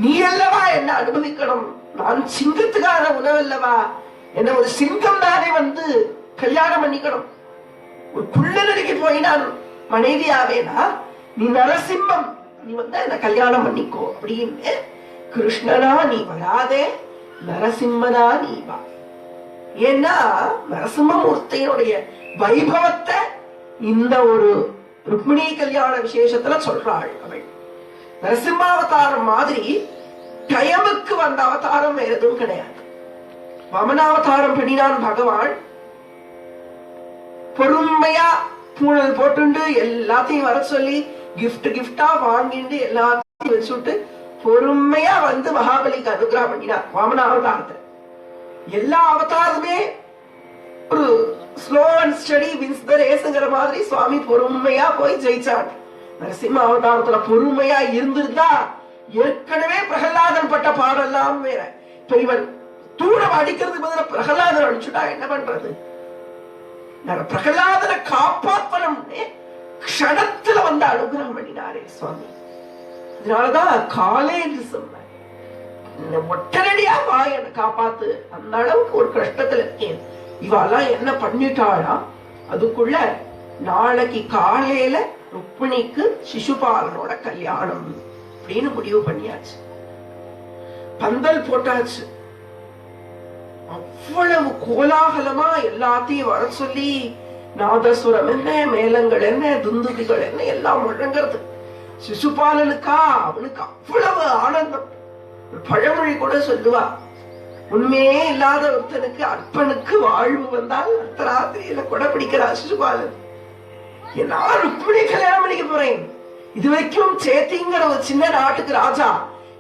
நீ அல்லவா என்ன அனுபவிக்கணும்? நான் சிங்கத்துக்கான உணவு அல்லவா? என்ன ஒரு சிங்கம் தானே வந்து கல்யாணம் பண்ணிக்கணும். ஒரு குள்ளநரிக்கு போய் நான் மனைவியாவேனா? நீ நரசிம்மம், நீ வந்து என்ன கல்யாணம் பண்ணிக்கோ அப்படின்னு. கிருஷ்ணனா நீ வராதே, நரசிம்மனா நீ வா. ஏன்னா நரசிம்மமூர்த்தியினுடைய வைபவத்தை இந்த ஒரு ருக்மிணி கல்யாண விசேஷத்துல சொல்றாள் அவள். நரசிம்மாவதாரம் மாதிரி டயமுக்கு வந்த அவதாரம் வேற எதுவும் கிடையாது. வாமனாவதாரம் பண்ணினான் பகவான். பொறுமையா பூணல் போட்டு எல்லாத்தையும் வர சொல்லி கிஃப்டா வாங்கிட்டு எல்லாத்தையும் வச்சுட்டு பொறுமையா வந்து மகாபலிக்கு அனுகிரகம் பண்ணினார் வாமன அவதாரத்தை. எல்லா அவதாரமே ஒரு slow and steady wins the ரேஸ்ங்கிற மாதிரி சுவாமி பொறுமையா போய் ஜெயிச்சார். நரசிம்ம அவதாரத்துல பொறுமையா இருந்திருந்தா ஏற்கனவே பிரகலாதன் பட்ட பாடெல்லாம் வேற. இப்ப இவன் தூரம் அடிக்கிறதுக்கு பதிலா பிரகலாதன் அடிச்சுட்டா என்ன பண்றது? பிரகலாதனை காப்பாற்றணும்னு க்ஷணத்துல வந்து அனுகிரகம் பண்ணினாரே சுவாமி. அதனாலதான் காலேஜ் சொன்ன ஒட்டனடியா வா என்ன காப்பாத்து. அந்த அளவுக்கு ஒரு கஷ்டத்துல இருக்கேன். இவெல்லாம் என்ன பண்ணிட்டாளா? அதுக்குள்ள நாளைக்கு காலையில ருக்மிணிக்கு சிசுபாலனோட கல்யாணம் அப்படின்னு முடிவு பண்ணியாச்சு. பந்தல் போட்டாச்சு. அவ்வளவு கோலாகலமா எல்லாத்தையும் வர சொல்லி நாதசுரம் என்ன, மேளங்கள் என்ன, துந்துபிகள் என்ன எல்லாம் முழங்கிறது. சிசுபாலனுக்கா அவனுக்கு அவ்வளவு ஆனந்தம். பழமொழி கூட சொல்லுவா, உண்மையே இல்லாத ஒருத்தனுக்கு அற்பனுக்கு வாழ்வு வந்தால் அர்த்தராத்திரியில கூட பிடிக்கிறா சிசுபாலன். நான் ருக்மிணி கல்யாணம் பண்ணிக்க போறேன். இது வரைக்கும் சேத்திங்கிற ஒரு சின்ன நாட்டுக்கு ராஜா,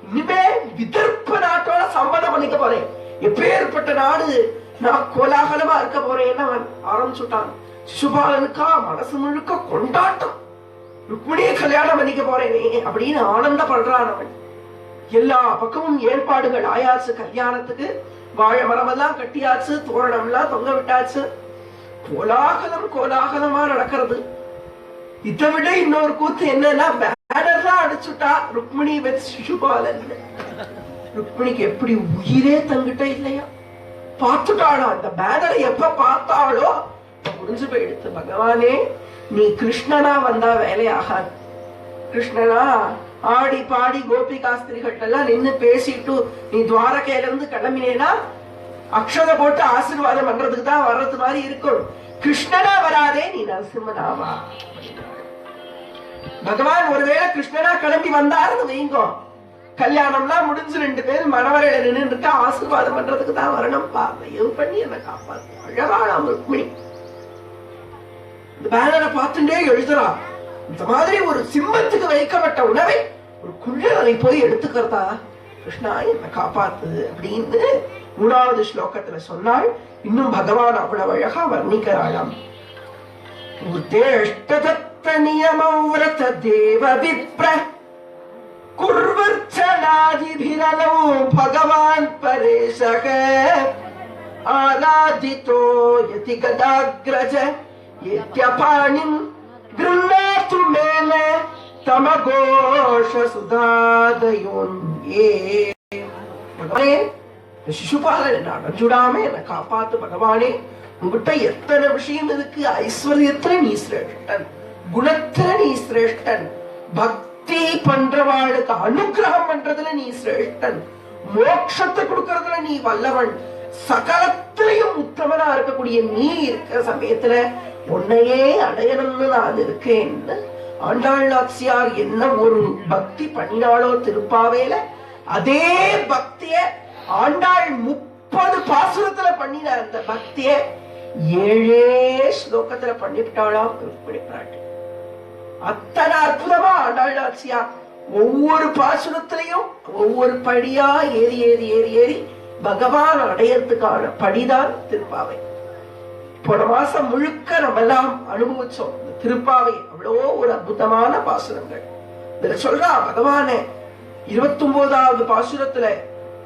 இனிமே விதர்ப்ப நாட்டோட சம்மதம் பண்ணிக்க போறேன். எப்பேற்பட்ட நாடு, நான் கோலாகலமா இருக்க போறேன்னு அவன் ஆரம்பிச்சுட்டான். சிசுபாலனுக்கா மனசு முழுக்க கொண்டாட்டம். ருக்மிணியை கல்யாணம் பண்ணிக்க போறேனே அப்படின்னு ஆனந்தப்படுறான் அவன். எல்லா பக்கமும் ஏற்பாடுகள் ஆயாச்சு கல்யாணத்துக்கு. வாழை மரம் எல்லாம் கட்டியாச்சு, தோரணம் எல்லாம் தொங்க விட்டாச்சு. கோலாகலம் கோலாகலமா நடக்கிறது. இதை விட இன்னொரு கூத்து என்னன்னா, பேனர்லாம் அடிச்சுட்டா ருக்மிணி வித் சிசுபாலன். ருக்மிணிக்கு எப்படி உயிரே தங்கிட்ட இல்லையா? பார்த்துட்டாளா அந்த பேனரை? எப்ப பார்த்தாளோ முடிஞ்சு போயிடுத்து. பகவானே, நீ கிருஷ்ணனா வந்தா வேலையாகாது. கிருஷ்ணனா ஆடி பாடி கோபிகாஸ்திரிகள் எல்லாம் நின்னு பேசிட்டு நீ துவாரகையில இருந்து கிளம்பினேனா அக்ஷத போட்டு ஆசீர்வாதம் பண்றதுக்கு தான் வர்றது மாதிரி இருக்கும். கிருஷ்ணனா வராதே, நீ நரசிம்மனாவா. பகவான் ஒருவேளை கிருஷ்ணனா கிளம்பி வந்தாருன்னு வைங்கோ, கல்யாணம்லாம் முடிஞ்சு 2 பேரும் மணவரையில நின்று இருக்கா, ஆசீர்வாதம் பண்றதுக்கு தான் வரணும். பார்வையோ பண்ணி என்ன காப்பாத்து. அழகான ருக்மிணி இந்த பேனரை பார்த்துட்டே எழுதுறா. இந்த மாதிரி ஒரு சிம்மத்துக்கு வைக்கப்பட்ட உணவை ஒரு குள்ளரை போய் எடுத்துக்கிறதா? கிருஷ்ணா என்ன காப்பாத்து அப்படின்னு 3வது ஸ்லோகத்துல சொன்னாள். இன்னும் பகவான் அவ்வளவு அழகா வர்ணிக்கிறாளாம். உத்தேஷ்டதத்த நியமவ்ரத தேவ விப்ர குர்வர்ச்சனாதிபிரலோ பகவான் பரேஷக ஆராதிதோ யதி கதாக்ரஜ யத்யபாணிம் கிருண்ணாது மேல தமகோஷ சுதாதயோன்யே. பகவானே, சிசுபாலன் என்ன அடைஞ்சுடாம என்ன காப்பாத்து. பகவானே, உங்ககிட்ட எத்தனை விஷயம் இருக்கு. ஐஸ்வர்யத்துல நீ சிரேஷ்டன், குணத்துல நீ சிரேஷ்டன், பக்தி பண்றவாளுக்கு அனுகிரகம் பண்றதுல நீ சிரேஷ்டன், மோட்சத்தை கொடுக்கறதுல நீ வல்லவன், சகலத்திலையும் உத்தமனா இருக்கக்கூடிய நீ இருக்கிற சமயத்துல உன்னையே அடையணும்னு நான் இருக்கேன். ஆண்டாள் நாச்சியார் என்ன ஒரு பக்தி பண்ணினாலோ திருப்பாவேல, அதே பக்திய ஆண்டாள் 30 பாசுரத்துல பண்ணின அந்த பக்திய 7 ஸ்லோகத்துல பண்ணிவிட்டாளாம் ருக்மிணி பிராட்டி. அத்தனை அற்புதமா ஆண்டாள் நாச்சியார் ஒவ்வொரு பாசுரத்திலையும் ஒவ்வொரு படியா ஏறி ஏறி ஏறி ஏறி பகவான் அடையறதுக்கான படிதான் திருப்பாவை. போன மாசம் முழுக்க நம்ம எல்லாம் அனுபவிச்சோம் இந்த திருப்பாவை. அவ்வளோ ஒரு அற்புதமான பாசுரங்கள். இதுல சொல்றா பகவான 29வது பாசுரத்துல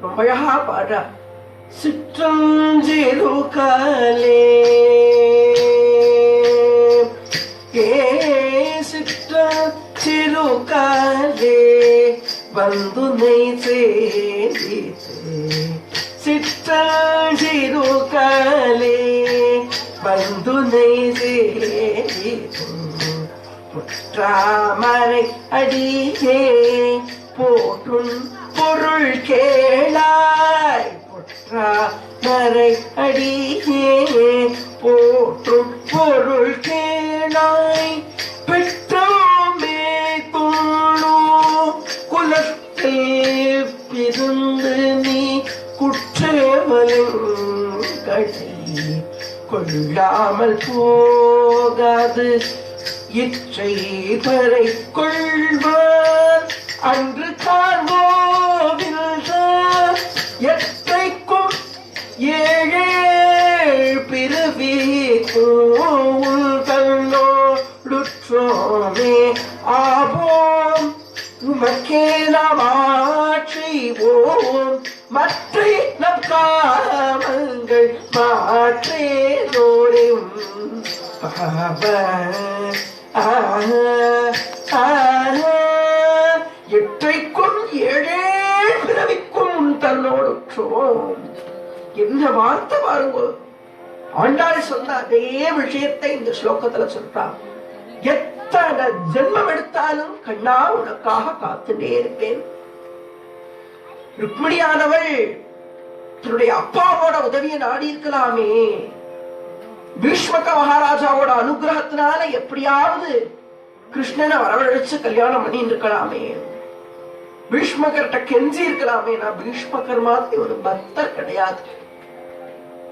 ரொம்ப அழகா பாடுறா. சிற்றஞ்சிறுகாலே சிறுகாலே வந்துனை சேரித்து சிற்றஞ்சிறுகாலே வந்துனை சேரித்து முற்றாமரை அடியே போற்றும் பொருள் கேளாய் முற்றாமரை அடியே போற்றும் பொருள் கேளாய் பெற்றோமே தோணோ குலத்தில் பிறந்து நீ குற்றவலங்களை கொள்ளாமல் போகாது இச்சை பறை கொள்வார் அன்று காண்போவில் எத்தைக்கும் 7 பிறவி தன்னோடுற்றோமே ஆவோம் உமக்கே நாம் ஆற்றிவோம் மற்ற நம் காமங்கள் மாற்றேதோடும் எற்றைக்கும் 7 பிறவிக்கும் தன்னோடுற்றோம். என்ன வார்த்தை பாருங்க. ஆண்டாள் சொன்ன அதே விஷயத்தை இந்த ஸ்லோகத்துல சொல்றா. எத்தனை ஜென்மம் எடுத்தாலும் கண்ணா உனக்காக காத்துட்டே இருப்பேன். ருக்மிணியானவள் தன்னுடைய அப்பாவோட உதவியை நாடி இருக்கலாமே. பீஷ்மக மகாராஜாவோட அனுகிரகத்தினால எப்படியாவது கிருஷ்ணனை வரவழைச்சு கல்யாணம் பண்ணி இருக்கலாமே. பீஷ்மகர்ட்ட கெஞ்சி இருக்கலாமே. நான் பீஷ்மகர் மாதிரி ஒரு பக்தர் கிடையாது.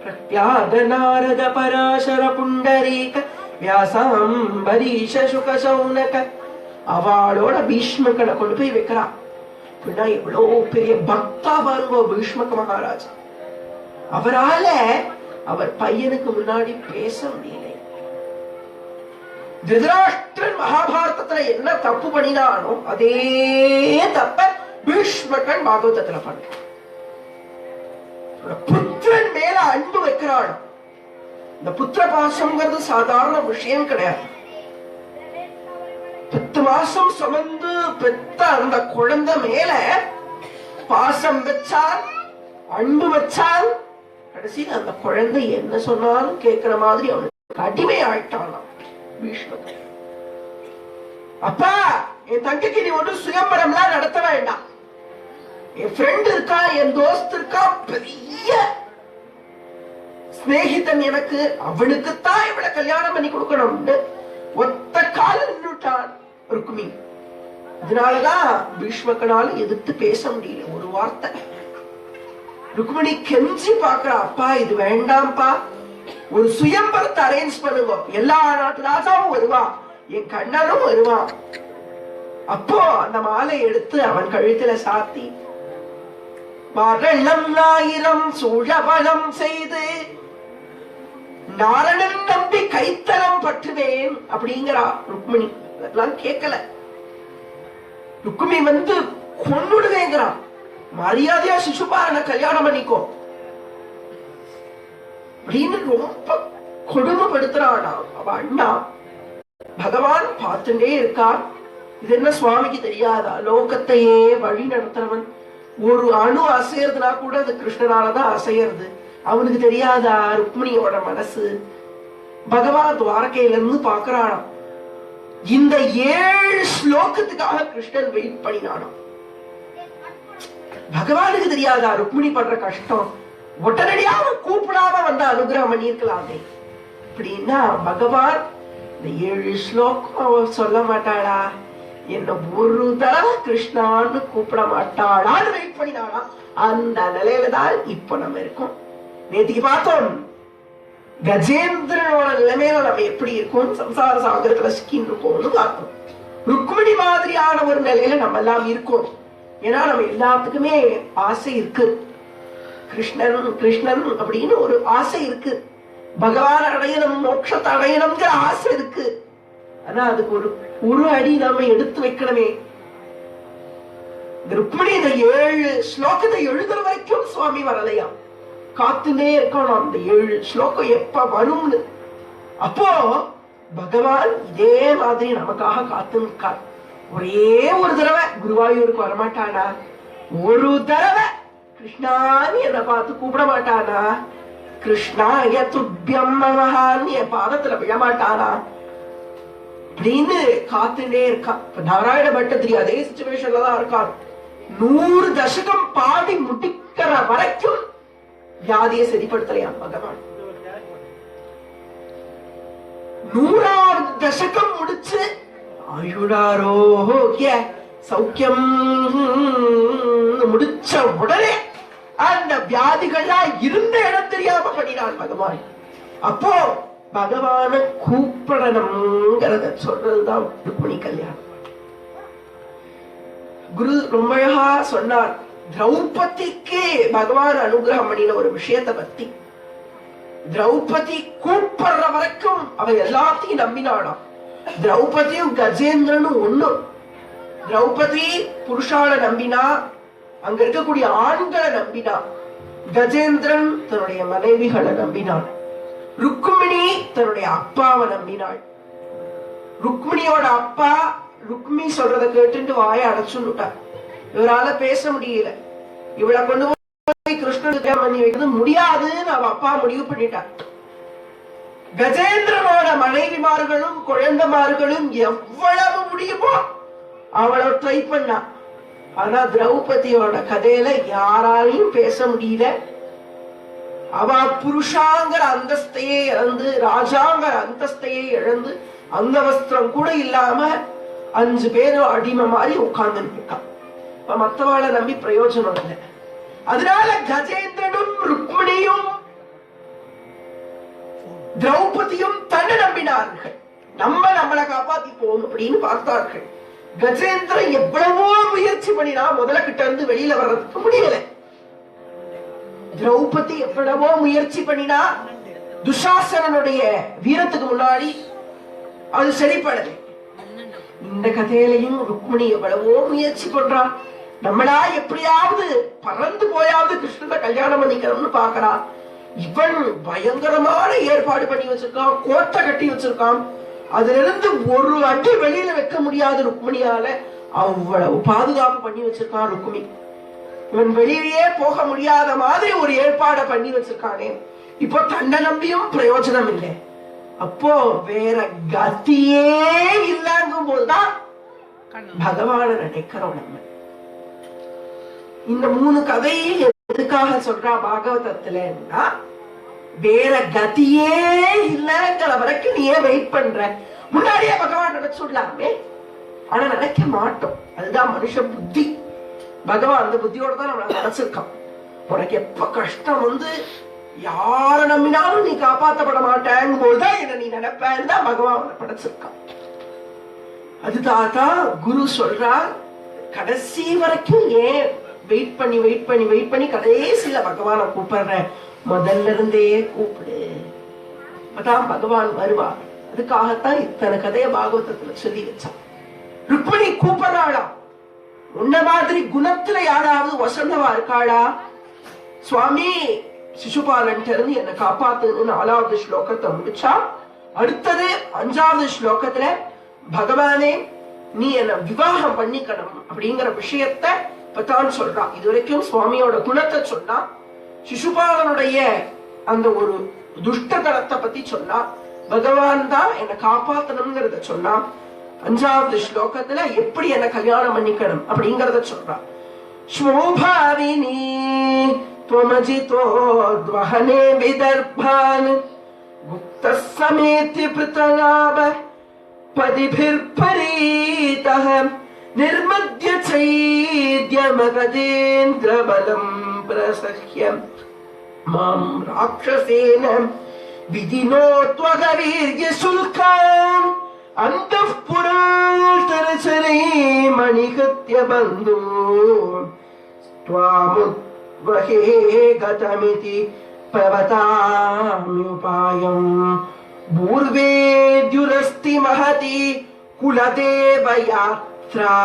பிரத்யாத நாரத பராசர புண்டரீக வியாசாம்பரீஷ சுக சௌனக அவளோட பீஷ்மகனை கொண்டு போய் வைக்கிறா. அப்படின்னா எவ்வளவு பெரிய பக்தா பாருங்க பீஷ்மக மகாராஜா. அவரால அவர் பையனுக்கு முன்னாடி பேச முடியல. திருதராஷ்டிரன் மகாபாரதத்துல என்ன தப்பு பண்ணினானோ அதே தப்ப பீஷ்மகன் பாகவதத்துல பண்ண. புத்திரன் மேல அன்பு வைக்கிறான். இந்த புத்திர பாசம்ங்கிறது சாதாரண விஷயம் கிடையாது. 10 மாசம் சுமந்து பெத்த அந்த குழந்தை மேல பாசம் வச்சால் அன்பு வச்சால் கடைசியில் அந்த குழந்தை என்ன சொன்னாலும் கேட்கிற மாதிரி அவனுக்கு அடிமை ஆயிட்டான் பீஷ்மகன். அப்பா என் தங்கைக்கு நீ ஒன்றும் சுயம்பரம்லாம் நடத்த வேண்டாம். என் ஃப்ரெண்ட் இருக்கா, என் தோஸ்து இருக்கா, பெரிய ஸ்நேகிதன் எனக்கு, அவனுக்குத்தான் இவளை கல்யாணம் பண்ணி கொடுக்கணும்னு ஒத்த கால நின்றுட்டான் ருக்மி. அதனாலதான் பீஷ்மகனால எதிர்த்து பேச முடியல ஒரு வார்த்தை. ருக்மிணி கெஞ்சி பாக்குறா, அப்பா இது வேண்டாம்ப்பா, ஒரு சுயம்பரத்தை அரேஞ்ச் பண்ணுங்க, எல்லா நாட்டு ராஜாவும் வருவான், என் கண்ணனும் வருவான். அப்போ அந்த மாலை எடுத்து அவன் கழுத்துல சாத்தி மரணம் 1000 சூழபலம் செய்து நாரணன் நம்பி கைத்தலம் பற்றுவேன் அப்படிங்கிறா ருக்மிணி. அதெல்லாம் கேட்கல. ருக்மி வந்து கொன்னுடுவேங்கிறான். மரியாதையா சிசுபாலனை கல்யாணம் பண்ணிக்கோ அப்படின்னு ரொம்ப கொடுமைப்படுத்துறானா அவ அண்ணா. பகவான் பார்த்துட்டே இருக்கார். இது என்ன சுவாமிக்கு தெரியாதா? லோகத்தையே வழி நடத்துறவன். ஒரு அணு அசையறதுனா கூட அது கிருஷ்ணனாலதான் அசையறது. அவனுக்கு தெரியாதா ருக்மிணியோட மனசு? பகவான் துவாரகையில இருந்து பாக்குறானா. இந்த 7 ஸ்லோகத்துக்காக கிருஷ்ணன் வெயிட் பண்ணினானாம். பகவானுக்கு தெரியாதா ருக்மிணி படுற கஷ்டம்? உடனடியா கூப்பிடாம வந்த அனுகிரகம் பண்ணிருக்கலாமே. அப்படின்னா பகவான் இந்த 7 ஸ்லோகம் சொல்ல மாட்டாளா? என்ன ஒரு தடவை கிருஷ்ணான்னு கூப்பிட மாட்டாளான்னு வெயிட் பண்ணினானா. அந்த நிலையில தான் இப்ப நம்ம இருக்கோம். நேத்திக்கு பார்த்தோம் கஜேந்திரனோட நிலைமையில நம்ம எப்படி இருக்கோம், சம்சார சாகரத்துல சிக்கின்னு இருக்கோம்னு பார்த்தோம். ருக்மிணி மாதிரியான ஒரு நிலையில நம்ம எல்லாம் இருக்கோம். ஏன்னா நம்ம எல்லாத்துக்குமே ஆசை இருக்கு. கிருஷ்ணன் கிருஷ்ணன் அப்படின்னு ஒரு ஆசை இருக்கு. பகவான் அடையணும், மோட்சத்தை அடையணுங்கிற ஆசை இருக்கு. ஆனா அதுக்கு ஒரு அடி நாம எடுத்து வைக்கணுமே. ருக்மிணி இந்த 7 ஸ்லோகத்தை எழுதுற வரைக்கும் சுவாமி வரலையா, காத்துனே இருக்கணும் அந்த 7 ஸ்லோகம் எப்ப வரும்னு. அப்போ பகவான் இதே மாதிரி நமக்காக காத்து நிற்கார். ஒரே ஒரு தடவை குருவாயூருக்கு வரமாட்டானா? ஒரு தடவை கிருஷ்ணான்னு என்னை பார்த்து கூப்பிட மாட்டானா? கிருஷ்ணாய துப்பியம் நமஹான்னு என் பாதத்துல விழமாட்டானா? அப்படின்னு காத்துட்டே இருக்கா. நாராயண பட்டத்திரி அதே சிச்சுவேஷன்ல தான் இருக்கார். 100 தசகம் பாடி முடிக்கிற வரைக்கும் வியாதியை சரிப்படுத்தலையாம் பகவான். 100வது தசகம் முடிச்சு ஆயுடாரோக்கிய சௌக்கியம் முடிச்ச உடனே அந்த வியாதிகள்லாம் இருந்த இடம் தெரியாம பண்ணினான் பகவான். அப்போ பகவான கூப்பிடணும்ங்கிறத சொல்றதுதான் ருக்மிணி கல்யாணம். குரு ரொம்ப அழகா சொன்னார். திரௌபதிக்கு பகவான் அனுகிரகம் பண்ணின ஒரு விஷயத்தை பத்தி. திரௌபதி கூப்பிடுற வரைக்கும் அவ எல்லாத்தையும் நம்பினாளாம். திரௌபதியும் கஜேந்திரனும் ஒண்ணு. திரௌபதி புருஷால நம்பினா, அங்க இருக்கக்கூடிய ஆண்களை நம்பினா. கஜேந்திரன் தன்னுடைய மனைவிகளை நம்பினான். ருக்மிணி தன்னுடைய அப்பாவை நம்பினாள். ருக்மிணியோட அப்பா ருக்மி சொல்றதை கேட்டு வாயை அடைச்சுட்டார். இவரால பேச முடியல. இவளை கொண்டு போய் கிருஷ்ணனுக்கு பண்ணி வைக்கிறது முடியாதுன்னு அவ அப்பா முடிவு பண்ணிட்டார். கஜேந்திரனோட மனைவிமார்களும் குழந்தைமார்களும் எவ்வளவு முடியுமோ அவளை ட்ரை பண்ணா. ஆனா திரௌபதியோட கதையில யாராலையும் பேச முடியல. அவ புருஷாங்கிற அந்தஸ்தையே இழந்து, ராஜாங்கிற அந்தஸ்தையே இழந்து, அந்த வஸ்திரம் கூட இல்லாம 5 பேரும் அடிமை மாதிரி உட்கார்ந்து இருக்கான். மத்தவாளை நம்பி பிரயோஜனம் இல்லை. அதனால கஜேந்திரனும் ருக்மிணியும் திரௌபதியும் தன்னை நம்பினார்கள். நம்மளை காப்பாத்திப்போம் அப்படின்னு பார்த்தார்கள். கஜேந்திரன் எவ்வளவோ முயற்சி பண்ணினா முதல்ல கிட்ட இருந்து வெளியில வர்றதுக்கு முடியல. திரௌபதி எவ்வளவோ முயற்சி பண்ணினா துஷாசனனுடைய வீரத்துக்கு முன்னாடி அது சரிப்படலை. இந்த கதையிலையும் ருக்மிணி எவ்வளவோ முயற்சி பண்றா. நம்மளா எப்படியாவது பறந்து போயாவது கிருஷ்ணனை கல்யாணம் பண்ணிக்கணும்னு பாக்குறா. இவன் பயங்கரமான ஏற்பாடு பண்ணி வச்சிருக்கான், கோட்டை கட்டி வச்சிருக்கான். அதுல இருந்து ஒரு அடி வெளியில வைக்க முடியாத ருக்மிணியால அவ்வளவு பாதுகாப்பு பண்ணி வச்சிருக்கான் ருக்மிணி. இவன் வெளியிலேயே போக முடியாத மாதிரி ஒரு ஏற்பாடை பண்ணி வச்சிருக்கானே. இப்போ தன்னை நம்பியும் பிரயோஜனம் இல்லை. அப்போ வேற கத்தியே இல்லங்கும் போதுதான் பகவான நினைக்கிறோம் நம்ம. இந்த 3 கதையை எதுக்காக சொல்றா பாகவதத்துலன்னா, வேற கதியே இல்லங்கிற வரைக்கும் நீ ஏன் வெயிட் பண்ற? முன்னாடியே பகவான் நினைச்சுடலாமே. ஆனா நினைக்க மாட்டோம். அதுதான் மனுஷ புத்தி. பகவான் அந்த புத்தியோட தான் நம்மள நினைச்சிருக்கான். உனக்கு எப்ப கஷ்டம் வந்து யார நம்பினாலும் நீ காப்பாற்றப்பட மாட்டேங்கும் போதுதான் என்ன நீ நினைப்பேன்னு தான் பகவான் படைச்சிருக்கான். அதுதான் குரு சொல்றார், கடைசி வரைக்கும் ஏன் வெயிட் பண்ணி வெயிட் பண்ணி வெயிட் பண்ணி கடைசியில பகவான கூப்பிடுறேன், முதல்ல இருந்தே கூப்பிடு, அதான் பகவான் வருவார். அதுக்காகத்தான் இத்தனை கதைய பாகவதத்துல சொல்லி வச்சான். ருக்மிணி கூப்பிடுறாளா? உன்ன மாதிரி குணத்துல யாராவது வசந்தவா இருக்காளா? சுவாமி சிசுபாலன் இருந்து என்ன காப்பாத்துன்னு 4வது ஸ்லோகத்தை முடிச்சா, அடுத்தது 5வது ஸ்லோகத்துல பகவானே நீ என்ன விவாகம் பண்ணிக்கணும் அப்படிங்கிற விஷயத்த பத்தான் சொல்றான். இதுவரைக்கும் சுவாமியோட குணத்தை சொன்னா, சிசுபாலனுடைய அந்த ஒரு துஷ்டதனத்தை பத்தி சொன்னா, பகவான் தான் என்ன காப்பாத்தணும்ங்கிறத சொன்னா. 5வது ஸ்லோகத்துல எப்படி என்ன கல்யாணம் பண்ணிக்கணும் அப்படிங்கறத சொல்றான். ஸ்மோபாவினி त्वमजितो द्वहने विदर्भान् गुप्तः समेत्य पृतलाभ पदिभिर्परीतः निर्मद्य चैद्यमगदेन्द्रबलं प्रसह्य மாம் ராட்சசேன விதினோத்வகவீர்ய சுல்காம் அந்தఃபுரம் தரசரை மணிகத்ய பந்து த்வாமுத்வஹே கதமிதி பவதாம்யுபாயம் பூர்வேத்யுரஸ்தி மஹதி குலதேவ யாத்ரா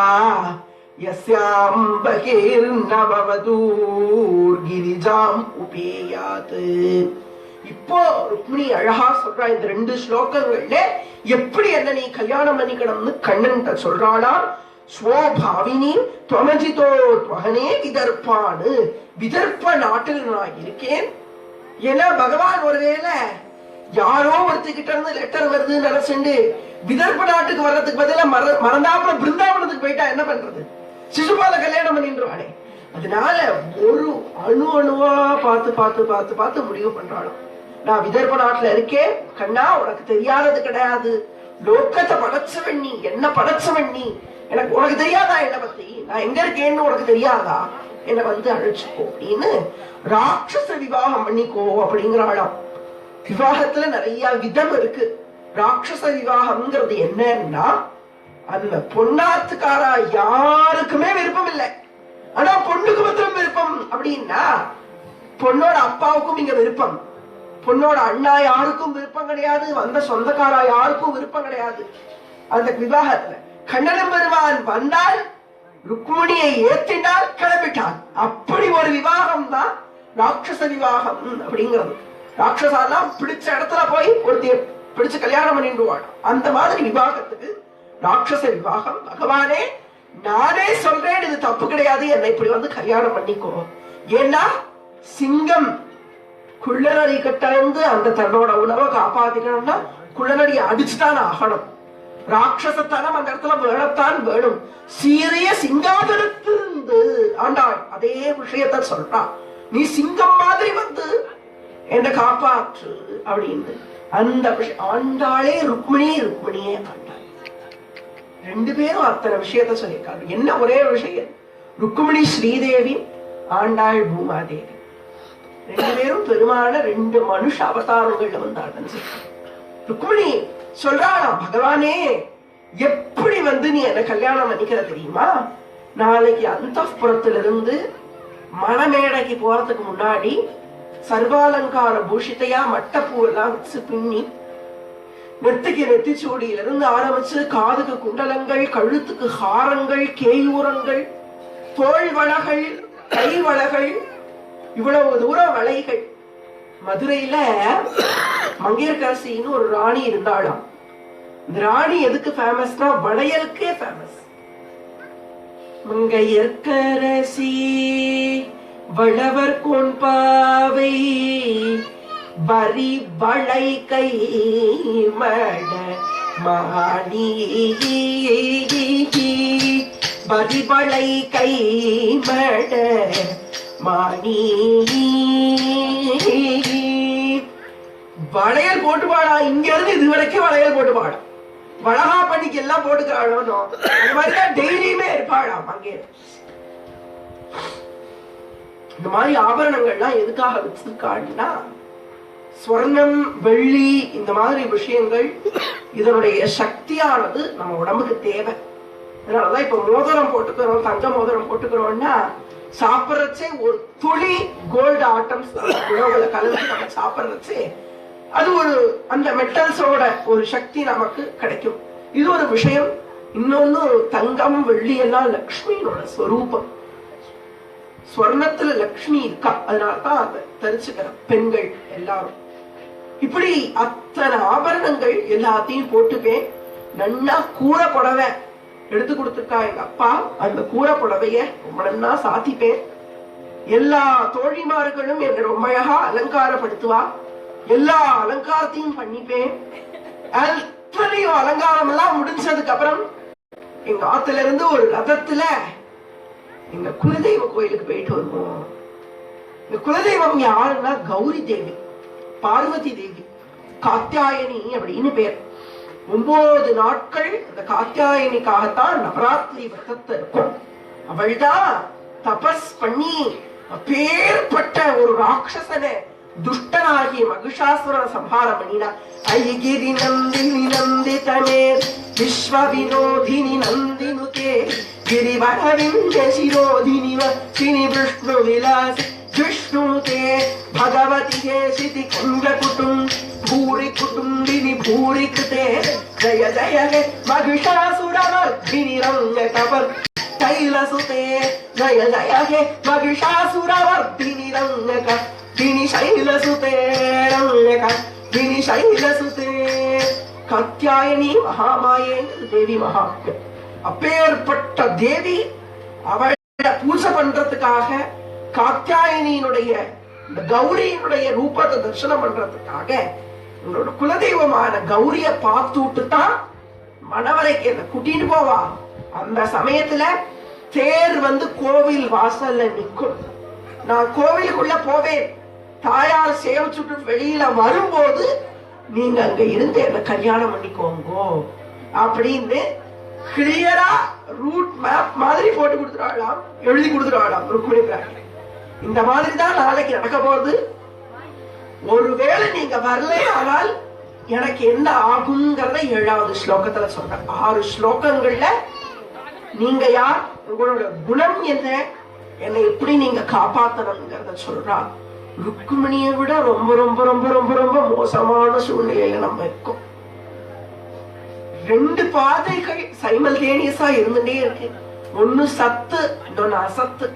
யஸ்யாம் பகீர்நவவதூர் கிரிஜாம் உபேயாத். இப்போ ருக்மிணி அழகா சொல்றா இந்த 2 ஸ்லோகங்கள்ல எப்படி என்ன நீ கல்யாணம் பண்ணிக்கணும்னு கண்ணன் சொல்றாளா. ஸ்வோபாவினி துவமஜிதோ துவகனே விதர்ப்பானு, விதர்ப்ப நாட்டில் நான் இருக்கேன். ஏன்னா பகவான் ஒருவேளை யாரோ ஒருத்திக்கிட்ட இருந்து லெட்டர் வருதுன்னு நினைச்சுண்டு விதர்ப்ப நாட்டுக்கு வர்றதுக்கு பதிலா மறந்தாப்புல பிருந்தாவனத்துக்கு போயிட்டா என்ன பண்றது? சிசுபால கல்யாணம் பண்ணிடுவானே. அதனால ஒரு அணுவா பார்த்து பார்த்து பார்த்து பார்த்து முடிவு பண்றாலும் நான் விதர்ப்ப நாட்டுல இருக்கேன் கண்ணா, உனக்கு தெரியாதது கிடையாது. லோக்கத்தை படைச்சவன் நீ, என்ன படைச்சவன் நீ, எனக்கு உனக்கு தெரியாதா என்ன பத்தி, நான் எங்க இருக்கேன்னு உனக்கு தெரியாதா, என்ன வந்து அழைச்சுக்கோ அப்படின்னு ராட்சச விவாகம் பண்ணிக்கோ அப்படிங்கிறாளாம். விவாகத்துல நிறைய விதம் இருக்கு. ராட்சச விவாகம்ங்கிறது என்னன்னா, அந்த பொண்ணாத்துக்காரா யாருக்குமே விருப்பம் இல்லை, ஆனா பொண்ணுக்கு மாத்திரம் விருப்பம். அப்படின்னா பொண்ணோட அப்பாவுக்கும் இங்க விருப்பம், பொண்ணோட அண்ணா யாருக்கும் விருப்பம் கிடையாது, வந்த சொந்தக்காரா யாருக்கும் விருப்பம் கிடையாது. அந்த விவாகத்துல கண்ணனம் பெருமான் வந்தால் ருக்மிணியை ஏத்தினால் கிளம்பிட்டான். அப்படி ஒரு விவாகம் தான் ராட்சச விவாகம் அப்படிங்கிறது. ராட்சசாலாம் பிடிச்ச இடத்துல போய் ஒருத்தைய பிடிச்சு கல்யாணம் பண்ணிடுவாள். அந்த மாதிரி விவாகத்துக்கு ராட்சச விவாகம். பகவானே நானே சொல்றேன் இது தப்பு கிடையாது, என்னை இப்படி வந்து கல்யாணம் பண்ணிக்கோ. ஏன்னா சிங்கம் குள்ளநரி கிட்ட இருந்து அந்த தன்னோட உணவை காப்பாத்திக்கணும்னா குள்ளநரியை அடிச்சுதான் ஆகணும். ராட்சசத்தனம் அந்த இடத்துல வேணத்தான் வேணும். சீரிய சிங்காதனத்திலிருந்து ஆண்டாள் அதே விஷயத்த சொல்றான். நீ சிங்கம் மாதிரி வந்து என்ன காப்பாற்று அப்படின்னு அந்த ஆண்டாளே ருக்மிணி, ருக்மிணியே ஆண்டாள். 2 பேரும் அத்தனை விஷயத்த சொல்லியிருக்காங்க. என்ன ஒரே விஷயம், ருக்மிணி ஸ்ரீதேவி, ஆண்டாள் பூமாதேவி. 2 பேரும் பெருமான 2 மனுஷ அவதாரங்கள்ல வந்தார்கள். ருக்மிணி சொல்றாளாம், பகவானே எப்படி வந்து நீ என்ன கல்யாணம் பண்ணிக்கிற தெரியுமா, நாளைக்கு அந்தப்புறத்திலிருந்து மணமேடைக்கு போறதுக்கு முன்னாடி சர்வாலங்கார பூஷித்தையா மட்டப்பூ எல்லாம் வச்சு பின்னி நெத்திக்கு நெத்திச்சூடியில இருந்து ஆரம்பிச்சு காதுக்கு குண்டலங்கள், கழுத்துக்கு ஹாரங்கள், கேயூரங்கள், தோல் வளைகள், கை வளைகள், இவ்வளவு தூர வளைகள். மதுரையில மங்கையர்கரசின்னு ஒரு ராணி இருந்தாளாம். இந்த ராணி எதுக்கு ஃபேமஸ்னா வளையலுக்கே ஃபேமஸ். மங்கையர்கரசி வளவர் கொன்பாவை வரி வளை கை மட மாணி, வரி வளை கை மட மாணி. வளையல் போட்டு பாடா, இங்க இருந்து இது வரைக்கும் வளையல் போட்டு பாடா, வளகா பண்ணிக்கு எல்லாம் போட்டுக்கிறாளோ அந்த மாதிரிதான் டெய்லியுமே இருப்பாளாம் அங்கே. இந்த மாதிரி ஆபரணங்கள்லாம் எதுக்காக வச்சிருக்காள்னா, ஸ்வர்ணம் வெள்ளி இந்த மாதிரி விஷயங்கள் இதனுடைய சக்தியானது நம்ம உடம்புக்கு தேவை. அதனாலதான் இப்ப மோதிரம் போட்டுக்கிறோம், தங்க மோதிரம் போட்டுக்கிறோம்னா சாப்பிடறச்சே ஒரு துளி கோல்டு ஆட்டம்ஸ் உணவுல கலந்து நம்ம சாப்பிடறச்சே அது ஒரு அந்த மெட்டல்ஸோட ஒரு சக்தி நமக்கு கிடைக்கும். இது ஒரு விஷயம். இன்னொன்னு, தங்கம் வெள்ளி எல்லாம் லக்ஷ்மியோட ஸ்வரூபம். ஸ்வர்ணத்துல லக்ஷ்மி இருக்கா, அதனாலதான் அதை தரிச்சுக்கிற பெண்கள் எல்லாரும். இப்படி அத்தனை ஆபரணங்கள் எல்லாத்தையும் போட்டுப்பேன். நன்னா கூரை புடவை எடுத்து கொடுத்துருக்கா எங்க அப்பா. அந்த கூரை புடவைய ரொம்ப நன்னா சாத்திப்பேன். எல்லா தோழிமார்களும் என்னை ரொம்ப அழகா அலங்காரப்படுத்துவா. எல்லா அலங்காரத்தையும் பண்ணிப்பேன். அத்தனையும் அலங்காரம் எல்லாம் முடிஞ்சதுக்கு அப்புறம் எங்க ஆத்துல இருந்து ஒரு ரதத்துல எங்க குலதெய்வ கோயிலுக்கு போயிட்டு வருவோம். இந்த குலதெய்வம் யாருன்னா கௌரி தேவி, பார்வதி தேவி, காத்தியாயனி அப்படின்னு பேர். 9 நாட்கள் அந்த காத்தியாயனிக்காகத்தான் நவராத்திரி விரதத்தை இருக்கும். அவள்தான் தபஸ் பண்ணி அப்பேற்பட்ட ஒரு ராட்சசனை துஷ்டனாகி மகிஷாசுர சம்ஹாரம் பண்ணினா. ஐகிரி நந்தினி நந்திதமே விஸ்வ வினோதினி நந்தினுதே गिरिवरविंद्य शिरोधिनि वक्षिनि विष्णु विलास विष्णुते भगवति हेसिति कुंजकुटुं भूरि कुटुंबिनि भूरि कृते जय जय हे महिषासुरमर्दिनि रंगकपर शैलसुते जय जय हे महिषासुरमर्दिनि रंगकपिनि शैलसुते रंगकपिनि शैलसुते कात्यायनी महामाये देवी महात्म्य. அப்பேற்பட்ட தேவி அவளை பூஜை பண்றதுக்காக காத்யாயனியினுடைய இந்த கௌரியினுடைய ரூபத்தை தரிசனம் பண்றதுக்காக உங்களோட குலதெய்வமான கௌரிய பார்த்துட்டு தான் மணவரைக்கு என்ன கூட்டிட்டு போவா. அந்த சமயத்துல தேர் கோவில் வாசல்ல நிற்கும். நான் கோவிலுக்குள்ள போவேன், தாயார் சேவிச்சுட்டு வெளியில வரும்போது நீங்க அங்க இருந்து என்ன கல்யாணம் பண்ணிக்கோங்கோ அப்படின்னு கிளியரா ரூட் மேப் மாதிரி போட்டு கொடுத்துருவாளாம், எழுதி கொடுத்துருவாளாம் ருக்மிணி பிராட்டி. இந்த மாதிரி தான் நாளைக்கு நடக்க போகுது. ஒருவேளை நீங்க வரலே ஆனால் எனக்கு என்ன ஆகுங்கிறத 7வது ஸ்லோகத்துல சொல்றேன். 6 ஸ்லோகங்கள்ல நீங்க யார், உங்களோட குணம் என்ன, என்னை எப்படி நீங்க காப்பாத்தணுங்கிறத சொல்றா. ருக்மிணியை விட ரொம்ப ரொம்ப ரொம்ப ரொம்ப ரொம்ப மோசமான சூழ்நிலையில நம்ம இருக்கோம். 2 பாதைகள் சைமல்டேனியஸா இருந்துட்டே இருக்கு. ஒண்ணு சத்து, இன்னொன்னு அசத்து.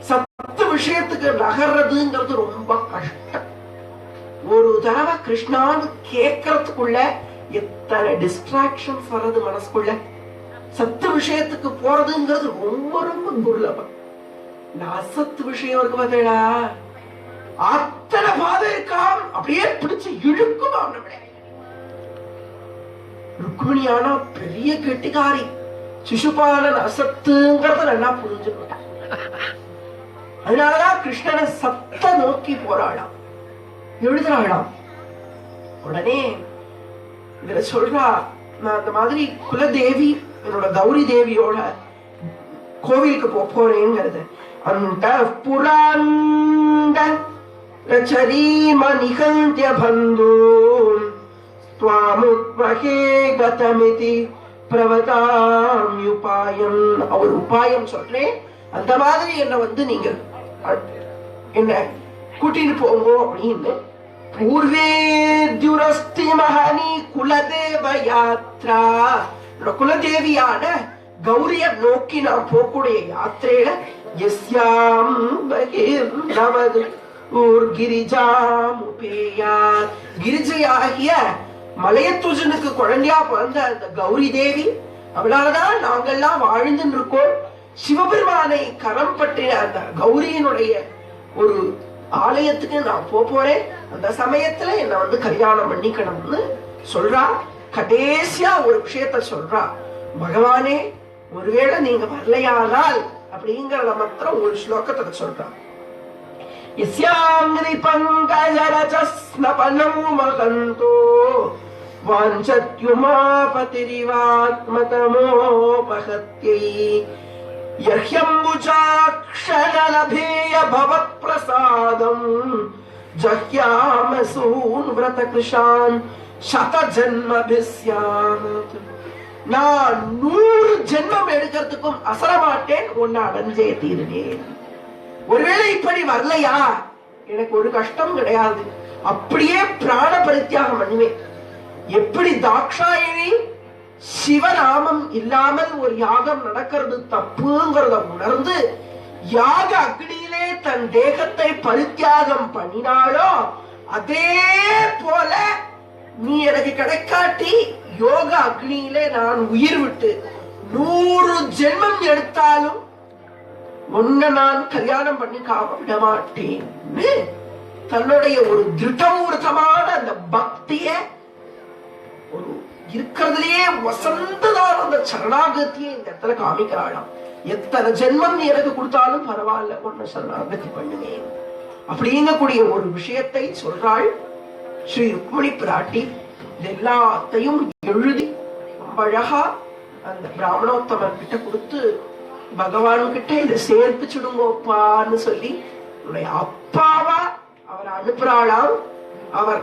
சத்து விஷயத்துக்கு நகர்றதுங்கிறது ரொம்ப கஷ்டம். ஒரு தடவை கிருஷ்ணான்னு கேட்கறதுக்குள்ள எத்தனை டிஸ்ட்ராக்ஷன்ஸ் வர்றது மனசுக்குள்ள. சத்து விஷயத்துக்கு போறதுங்கிறது ரொம்ப ரொம்ப துர்லபம். இந்த அசத்து விஷயம் இருக்கு பார்த்தீங்களா, அத்தனை பாதை இருக்காம், அப்படியே பிடிச்சு இழுக்கும். அவனை ருக்மிணியான பெரிய கெட்டிகாரி. சிசுபாலன் அசத்துங்கிறத நல்லா புரிஞ்சுக்கிட்டான். அதனாலதான் கிருஷ்ணனை சத்த நோக்கி போராடாம், எழுதுறாளாம். உடனே இதுல சொல்றா, நான் அந்த மாதிரி குலதேவி என்னோட கௌரி தேவியோட கோவிலுக்கு போறேங்கிறது. அந்த புராந்த ரச்சரீம நிகழ்த்திய பந்து அவர் உபாயம் சொல்றேன். அந்த மாதிரி என்ன நீங்க என்ன கூட்டிட்டு போங்க அப்படின்னு. பூர்வேத்யுரஸ்தி மஹனி குலதேவ யாத்ரா, குலதேவியான கௌரிய நோக்கி நாம் போகக்கூடிய யாத்திரையில யஸ்யாம் பகிர்நவது கிரிஜையாகிய மலையத்துஜனுக்கு குழந்தையா பிறந்த அந்த கௌரி தேவி, அவளாலதான் நாங்கெல்லாம் வாழ்ந்து இருக்கோம். சிவபெருமானை கரம் பற்றின அந்த கௌரியினுடைய ஒரு ஆலயத்துக்கு நான் போறேன். அந்த சமயத்துல என்ன கல்யாணம் பண்ணிக்கணும்னு சொல்றா. கடைசியா ஒரு விஷயத்த சொல்றா, பகவானே ஒருவேளை நீங்க வரலையானால் அப்படிங்கறத மாத்திரம் ஒரு ஸ்லோகத்துல சொல்றா. யஸ்யாங்கிரி பங்கஜரஜஸ்னபனோ மகந்தோ வாஞ்சத்யுமாபதிரிவாத்மதமோபஹத்யை யஹ்யம்புஜாக்ஷணலபேய பவத் பிரசாதம் ஜஹ்யாமசூன் விரதகிருஷான் சதஜன்மபிஸ்யாத். நான் 100 ஜென்மம் எடுக்கிறதுக்கும் அசரமாட்டேன், உன்னை அடைஞ்சே தீருவேன். ஒருவேளை இப்படி வரலையா, எனக்கு ஒரு கஷ்டம் கிடையாது, அப்படியே பிராண பரித்தியாகம் பண்ணுவேன். எப்படி தாக்ஷாயணி சிவநாமம் இல்லாமல் ஒரு யாகம் நடக்கிறது தப்புங்கிறத உணர்ந்து யாக அக்னியிலே தன் தேகத்தை பரித்தியாகம் பண்ணினாலோ, அதே போல நீ எனக்கு கிடைக்காட்டி யோக அக்னியிலே நான் உயிர் விட்டு 100 ஜென்மம் எடுத்தாலும் உன்னை நான் கல்யாணம் பண்ணிக்காம விட மாட்டேன். தன்னுடைய ஒரு திருடமூர்த்தமான அந்த பக்திய, ஒரு இருக்கிறதுலயே வசந்ததான அந்த சரணாகத்தியை இந்த இடத்துல காமிக்கிறாளாம். எத்தனை ஜென்மம் நீ எனக்கு கொடுத்தாலும் பரவாயில்ல, ஒன்னு சரணாகதி பண்ணுவேன் அப்படிங்கக்கூடிய ஒரு விஷயத்தை சொல்றாள் ஸ்ரீ ருக்மிணி பிராட்டி. இது எல்லாத்தையும் எழுதி ரொம்ப அழகா அந்த பிராமணோத்தமர் கிட்ட கொடுத்து பகவான் கிட்ட இதை சேர்த்துச்சுடுங்கோப்பான்னு சொல்லி உன்னுடைய அப்பாவா அவர் அனுப்புறாளாம். அவர்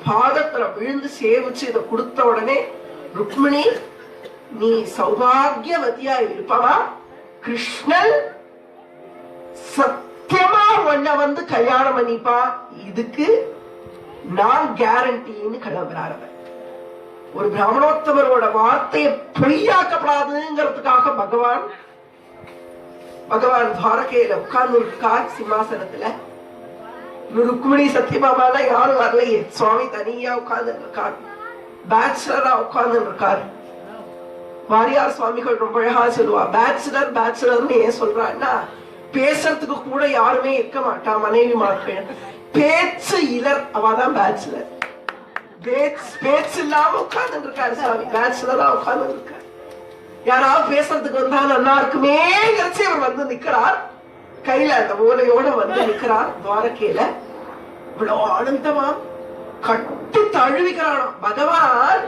பாதத்துல விழுந்து சேவிச்சு இதை கொடுத்த உடனே, ருக்மிணி நீ சௌபாகியவதியா இருப்பவா, கிருஷ்ணன் சத்தியமா உன்னை வந்து கல்யாணம் பண்ணிப்பா, இதுக்கு நான் கேரண்டின்னு கிளம்புறாரு. ஒரு பிராமணோத்தமரோட வார்த்தையை பொய்யாக்கப்படாதுங்கிறதுக்காக பகவான் துவாரகையில உட்கார்ந்து இருக்கார் சிம்மாசனத்துல. ருக்மிணி சத்யபாமால யாரும் வரலையே, சுவாமி தனியா உட்கார்ந்து இருக்கார், பேச்சுலரா உட்கார்ந்து இருக்காரு. வாரியார் சுவாமிகள் ரொம்ப அழகா சொல்லுவா, பேச்சுலர்னு ஏன் சொல்றான்னா, பேசுறதுக்கு கூட யாருமே இருக்க மாட்டா, மனைவி மாட்டேன், பேச்சு இலர், அவதான் பேச்சுலர். பேச்சு இல்லாம உட்கார்ந்து இருக்காரு சுவாமி, பேச்சுலரா உட்கார்ந்து இருக்காரு. யாராவது பேசுறதுக்கு வந்தா நல்லா இருக்குமே அவர் வந்து நிக்கிறார், கையில அந்த ஓலையோட வந்து நிக்கிறார் துவாரகையில. இவ்வளவு ஆனந்தமா கட்டி தழுவிக்கிறானோ பகவான்.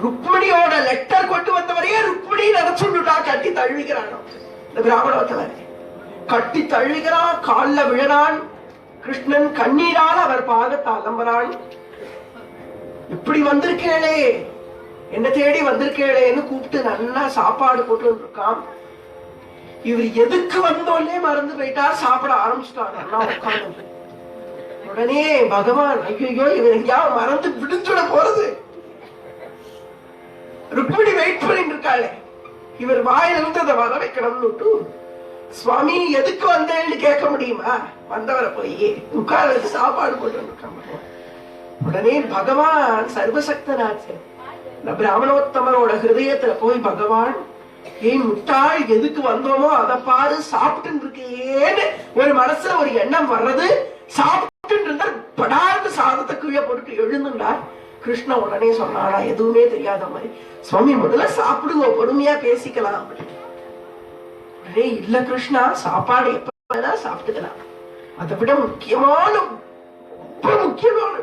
ருக்மிணியோட லெட்டர் கொண்டு வந்தவரையே ருக்மிணி நினைச்சுட்டா, கட்டி தழுவிக்கிறானோ இந்த பிராமணோத்தவர். கட்டி தழுவிக்கிறான், கால்ல விழறான். கிருஷ்ணன் கண்ணீரால் அவர் பாதத்தை அலம்புறான். இப்படி வந்திருக்கேளே, என்ன தேடி வந்திருக்கேளேன்னு கூப்பிட்டு நல்லா சாப்பாடு போட்டு இருக்கான். இவர் எதுக்கு வந்தோன்னே மறந்து போயிட்டார், சாப்பிட ஆரம்பிச்சுட்டார். உடனே பகவான், ஐயோ இவர் எங்கேயாவது மறந்து விடுஞ்சுட போறது, ருக்மிணி வெயிட் பண்ணிட்டு இருக்காளே, இவர் வாயிலிருந்து அதை வர வைக்கணும்னு, சுவாமி எதுக்கு வந்தேன்னு கேட்க முடியுமா, வந்தவரை போய் உட்கார வச்சு சாப்பாடு போட்டு. உடனே பகவான் சர்வசக்தனாச்சு, பிராமணோத்தமரோட ஹிருதயத்துல போய் பகவான், ஏன் முட்டாள், எதுக்கு வந்தோமோ அதை பாரு, சாப்பிட்டு இருக்கேன்னு ஒரு மனசுல ஒரு எண்ணம் வர்றது. சாப்பிட்டு இருந்தா படார்ந்து சாதத்தை கீழே போட்டு எழுந்துட்டார். கிருஷ்ண உடனே சொன்னாரா, எதுவுமே தெரியாத மாதிரி, சுவாமி முதல்ல சாப்பிடுங்க, பொறுமையா பேசிக்கலாம் அப்படின்னு. உடனே இல்ல கிருஷ்ணா, சாப்பாடு எப்ப வேணா சாப்பிட்டுக்கலாம், அதை விட முக்கியமான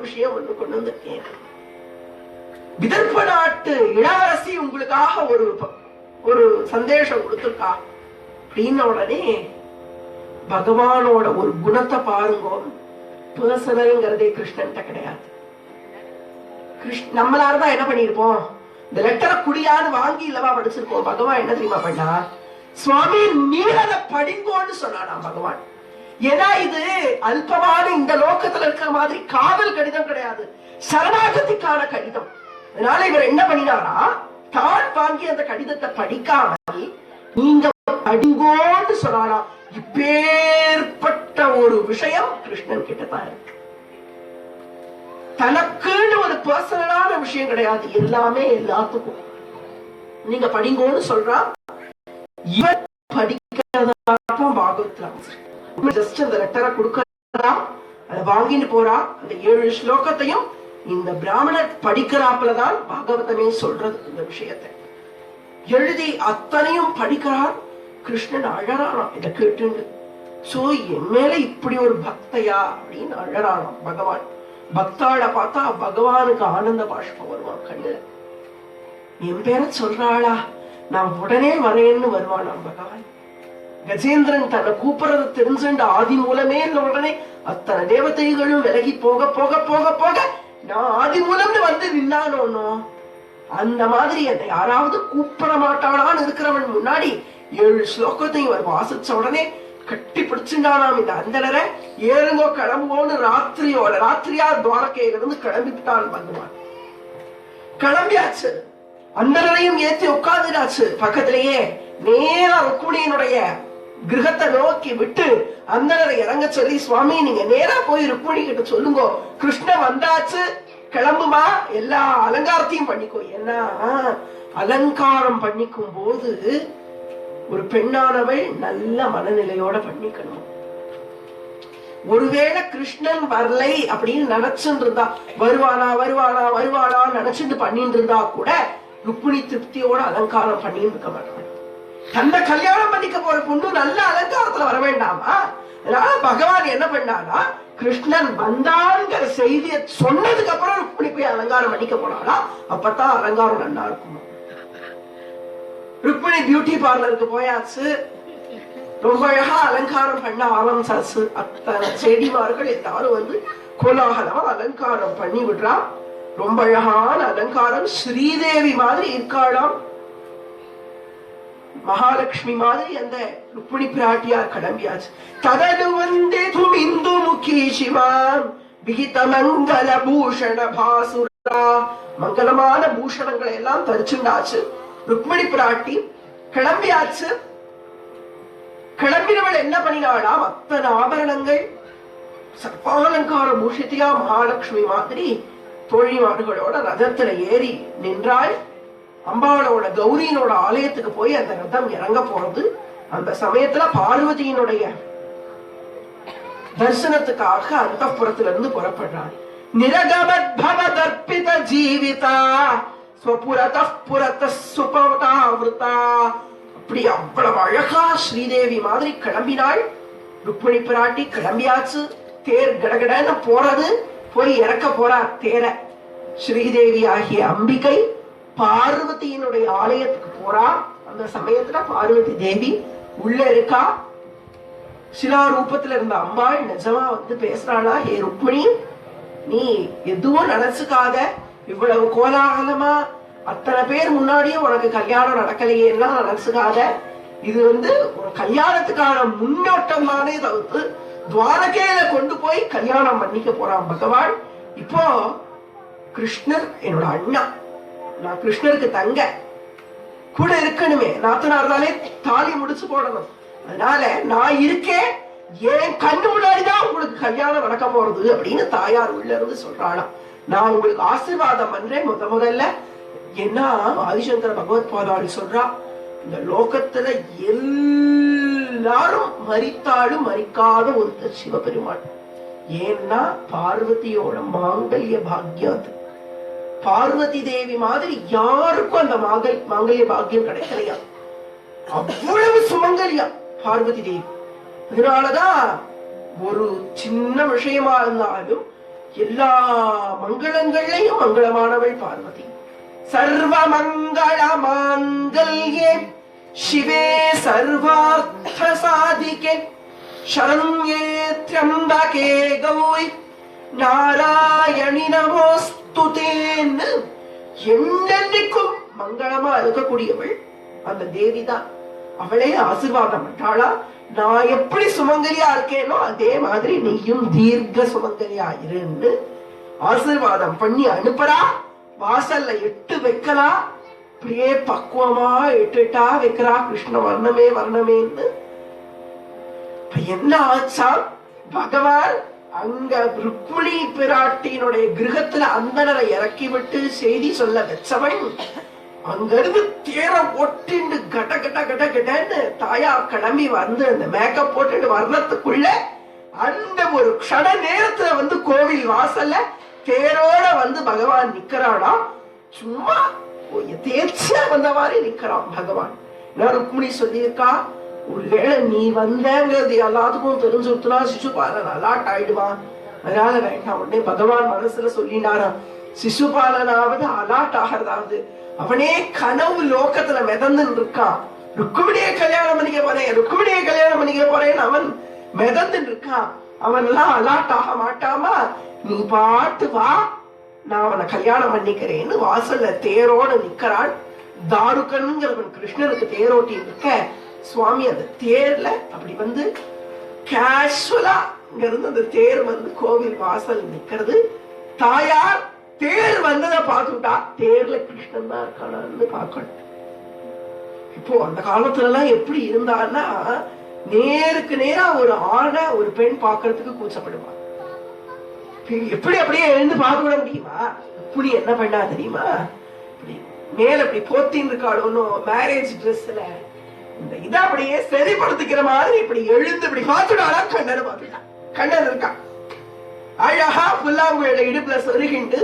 விஷயம் ஒண்ணு கொண்டு வந்திருக்கேன். விதர்ப்ப நாட்டு இளவரசி உங்களுக்காக ஒரு சந்தேஷம் கொடுத்திருக்கா அப்படின்ன உடனே பகவானோட ஒரு குணத்தை பாருங்க. பர்சனல்ங்கிறதே கிருஷ்ணன் கிடையாது. நம்மளாலதான் என்ன பண்ணிருப்போம், இந்த லெட்டரை குடியான்னு வாங்கி இல்லவா படிச்சிருக்கோம். பகவான் என்ன தெரியுமா பண்ணா, சுவாமி நீர் அதை படிங்கோன்னு சொன்னானா பகவான். ஏன்னா இது அல்பமான இந்த லோகத்துல இருக்கிற மாதிரி காதல் கடிதம் கிடையாது, சரணாகதிக்கான கடிதம். அதனால இவர் என்ன பண்ணினாரா, தான் வாங்கி அந்த கடிதத்தை படிக்காமல் நீங்க படிங்கோன்னு சொன்னாரா. இப்பேற்பட்ட ஒரு விஷயம் கிருஷ்ணன் கிட்டதான் இருக்கு. தனக்குன்னு ஒரு பர்சனலான விஷயம் கிடையாது, எல்லாமே எல்லாத்துக்கும். நீங்க படிங்கோன்னு சொல்றா, இவர் படிக்கிறதாட்டம் பாகவத்லாம். ஜஸ்ட் அந்த லெட்டரை கொடுக்கறா, அதை வாங்கிட்டு போறா. அந்த 7 ஸ்லோகத்தையும் இந்த பிராமணர் படிக்கிறாப்புலதான் பாகவதமே சொல்றது. இந்த விஷயத்தை எழுதி அத்தனையும் படிக்கிறார். கிருஷ்ணன் அழறானாம் இதை கேட்டு. சோ என் மேல இப்படி ஒரு பக்தையா அப்படின்னு அழறானாம் பகவான். பக்தாளை பார்த்தா பகவானுக்கு ஆனந்த பாஷ்பம் வருவான் கண்ணுல. என் பேர சொல்றாளா, நான் உடனே வரேன்னு வருவானாம் பகவான். கஜேந்திரன் தன்னை கூப்பிடுறது தெரிஞ்சுண்டு ஆதி மூலமே உடனே அத்தனை தேவதைகளும் விலகி போக போக போக போக நான் ஆதி மூலம்னு வந்து நின்னானோ, அந்த மாதிரி என்னை யாராவது கூப்பிட மாட்டாளான்னு இருக்கிறவன் முன்னாடி 7 ஸ்லோகத்தையும் அவர் வாசிச்ச உடனே கட்டி பிடிச்சுட்டானாம் இந்த அந்தனரை. ஏறுங்கோ கிளம்புவோன்னு ராத்திரியா துவாரகையிலிருந்து கிளம்பிட்டான் பகவான். கிளம்பியாச்சு, அந்தனரையும் ஏற்றி உட்கார்ந்துடாச்சு பக்கத்திலேயே. நேரா ருக்மிணியினுடைய கிரகத்தை நோக்கி விட்டு அந்தனரை இறங்க சொல்லி, சுவாமி நீங்க நேரா போய் ருக்மிணி கிட்ட சொல்லுங்க, கிருஷ்ணன் வந்தாச்சு, கிளம்புமா, எல்லா அலங்காரத்தையும் பண்ணிக்கோ. ஏன்னா அலங்காரம் பண்ணிக்கும் போது ஒரு பெண்ணானவள் நல்ல மனநிலையோட பண்ணிக்கணும். ஒருவேளை கிருஷ்ணன் வரலை அப்படின்னு நினைச்சுட்டு இருந்தா, வருவானா நினைச்சுட்டு பண்ணிட்டு இருந்தா கூட ருக்மிணி திருப்தியோட அலங்காரம் பண்ணிட்டு இருக்க மாட்டான். தன்னை கல்யாணம் பண்ணிக்க போற பொண்ணு நல்ல அலங்காரத்துல வர வேண்டாமா? அதனால பகவான் என்ன பண்ணாரா, கிருஷ்ணன் வந்தான்ங்கிற செய்தியை சொன்னதுக்கு அப்புறம் ருக்மிணி போய் அலங்காரம் பண்ணிக்க போனாரா. அப்பதான் அலங்காரம் நல்லா இருக்கும். ருக்மிணி பியூட்டி பார்லருக்கு போயாச்சு, ரொம்ப அழகா அலங்காரம் பண்ண ஆரம்பிச்சாச்சு. அத்தனை செடிமார்கள் எல்லாரும் வந்து கோலாகலமா அலங்காரம் பண்ணி விடுறா. ரொம்ப அழகான அலங்காரம், ஸ்ரீதேவி மாதிரி இருக்காளாம், மகாலட்சுமி மாதிரி அந்த ருக்மிணி பிராட்டியார் கிளம்பியாச்சு. ததனு வந்தே துமிந்து முகி சிவான் விகித மங்கள பூஷண பாசுரா, மங்களமான பூஷணங்களை எல்லாம் தரிச்சுண்டாச்சு. ருக்மிணி பிராட்டி கிளம்பியாச்சு. கிளம்பினவள் என்ன பண்ணினாளாம், அத்தனை ஆபரணங்கள் சர்வாலங்கார பூஷித்தியா மகாலட்சுமி மாதிரி தோழிமார்களோட ரதத்துல ஏறி நின்றாள். அம்பாளோட கௌரியினோட ஆலயத்துக்கு போய் அந்த ரதம் இறங்க போறது. அந்த சமயத்துல பார்வதியினுடைய தரிசனத்துக்காக அந்த புறத்திலிருந்து புறப்படுறாள். நிரகமத் பவதர்ப்பித ஜீவிதா ஸ்வபுரத புரத சுபவதாவிருதா, அப்படி அவ்வளவு அழகா ஸ்ரீதேவி மாதிரி கிளம்பினாள். ருக்மிணி பிராட்டி கிளம்பியாச்சு. தேர் கடகடன்னு போறது, போய் இறக்க போறார் தேர. ஸ்ரீதேவி ஆகிய அம்பிகை பார்வதியினுடைய ஆலயத்துக்கு போறா. அந்த சமயத்துல பார்வதி தேவி உள்ள இருக்கா. சிலா ரூபத்துல இருந்த அம்பாள் நிஜமா வந்து பேசுறாளா, ஹே ருக்மிணி, நீ எதுவும் நினைச்சுக்காத, இவ்வளவு கோலாகலமா அத்தனை பேர் முன்னாடியும் உனக்கு கல்யாணம் நடக்கலையே எல்லாம் நினைச்சுக்காத, இது வந்து ஒரு கல்யாணத்துக்கான முன்னோட்டம் தானே தவிர்த்து துவாரகையில கொண்டு போய் கல்யாணம் பண்ணிக்க போறான் பகவான். இப்போ கிருஷ்ணர் என்னோட அண்ணா, நான் கிருஷ்ணருக்கு தங்க கூட இருக்கணுமே, நாத்தனார்தாலே தாலி முடிச்சு போடணும், அதனால நான் இருக்கேன், ஏன் கண்ணு முன்னாடிதான் உங்களுக்கு கல்யாணம் நடக்க போறது அப்படின்னு தாயார் உள்ள இருந்து சொல்றாளாம். நான் உங்களுக்கு ஆசீர்வாதம் பண்றேன் முதல்ல. ஏன்னா ஆதிசங்கர பகவத் பாதாளி சொல்றா, இந்த லோகத்துல எல்லாரும் மரித்தாலும் மறிக்காத ஒருத்தர் சிவபெருமான். ஏன்னா பார்வதியோட மாங்கல்ய பாக்கியம் அது. பார்வதி தேவி மாதிரி யாருக்கும் அந்த மாங்கல்ய பாக்கியம் கிடைக்கலையா, அவ்வளவு சுமங்கலியா பார்வதி தேவி. அதனாலதான் ஒரு சின்ன விஷயமா இருந்தாலும் எல்லா மங்களங்கள்லையும் மங்களமானவள் பார்வதி. சர்வ மங்கள மாங்கல்யே சிவே சர்வார்த்த சாதிகே சரண்யே த்ர்யம்பகே கௌரி நாராயணி நமோஸ்துதேன்னு என்னென்னைக்கும் மங்களமா இருக்கக்கூடியவள் அந்த தேவிதான். அவளே ஆசீர்வாதம் பண்றாளா, நான் எப்படி சுமங்கலியா இருக்கேனோ அதே மாதிரி நீயும் தீர்க்க சுமங்கலியா இருன்னு ஆசீர்வாதம் பண்ணி அனுப்புறா. வாசல்ல எட்டு வைக்கலாம், அப்படியே பக்குவமா எட்டுட்டா வைக்கிறா. கிருஷ்ண வர்ணமே வர்ணமேன்னு. என்ன ஆச்சா, பகவான் அங்க ருக்மிணி பிராட்டியினுடைய கிரகத்துல அந்தனரை இறக்கி விட்டு செய்தி சொல்ல வச்சவன் அங்கிருந்து தேர ஒட்டிண்டு கட்ட கட்ட கட்ட கட்டன்னு தாயார் கிளம்பி வந்து அந்த மேக்கப் போட்டு வர்ணத்துக்குள்ள அந்த ஒரு க்ஷண நேரத்துல வந்து கோவில் வாசல்ல தேரோட வந்து பகவான் நிக்கிறானா. சும்மா தேர்ச்சியா வந்த மாதிரி நிக்கிறான் பகவான். ருக்மிணி சொல்லியிருக்கா, ஒருவேளை நீ வந்தங்கிறது எல்லாத்துக்கும் தெரிஞ்சுனா சிசுபாலன் அலாட் ஆயிடுவான், அதனால வேண்டாம். உடனே பகவான் மனசுல சொல்லினாரா, சிசுபாலனாவது அலாட் ஆகிறதாவது அவனே கனவு லோகத்துல மிதந்து இருக்கான். ருக்மிணியை கல்யாணம் பண்ணிக்க போறேன், ருக்மிணியை கல்யாணம் பண்ணிக்க போறேன்னு அவன் மிதந்து இருக்கான். அவன் எல்லாம் அலாட் ஆக மாட்டாமா, நீ பாட்டு வா, நான் அவனை கல்யாணம் பண்ணிக்கிறேன்னு வாசல்ல தேரோட நிக்கிறான். தாருகன்கிறவன் கிருஷ்ணனுக்கு தேரோட்டி இருக்க சுவாமி அந்த தேர்ல அப்படி வந்து கேஷுவலா இங்க இருந்து அந்த தேர் வந்து கோவில் வாசல் நிக்கிறது. தாயார் தேர் வந்ததை பார்த்துட்டா, தேர்ல கிருஷ்ணன் தான் இருக்கானான்னு பார்க்கணும். இப்போ அந்த காலத்துல எல்லாம் எப்படி இருந்தான்னா, நேருக்கு நேரா ஒரு ஆணை ஒரு பெண் பாக்குறதுக்கு கூச்சப்படுவான். எப்படி அப்படியே எழுந்து பார்க்க விட முடியுமா? இப்படி என்ன பண்ணா தெரியுமா, மேல அப்படி போத்தின்னு இருக்காளோன்னு மேரேஜ் ட்ரெஸ்ல இந்த இதை அப்படியே சரிப்படுத்திக்கிற மாதிரி இப்படி எழுந்து இப்படி பார்த்துட்டாளா, கண்ணனை பார்த்துட்டான். கண்ணன் இருக்கான் அழகா புல்லாங்குழல இடுப்புல சொருகிண்டு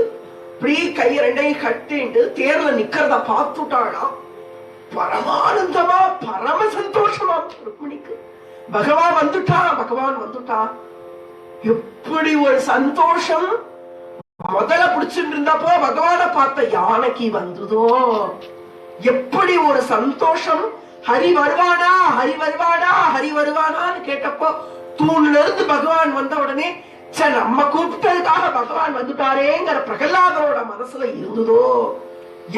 இப்படி கை ரெண்டையும் கட்டிண்டு தேர்ல நிக்கிறத பார்த்துட்டாளா. பரமானந்தமா பரம சந்தோஷமா ருக்மிணிக்கு. பகவான் வந்துட்டான், பகவான் வந்துட்டான். எப்படி ஒரு சந்தோஷம். முதல்ல பிடிச்சிட்டு இருந்தப்போ பகவான பார்த்த யானைக்கு வந்ததோ, எப்படி ஒரு சந்தோஷம். ஹரி வருவானா ஹரி வருவானா ஹரி வருவானான்னு கேட்டப்போ தூண்ல இருந்து பகவான் வந்த உடனே நம்ம கூப்பிட்டதுக்காக பகவான் வந்துட்டாரேங்கிற பிரகலாதரோட மனசுல இருந்ததோ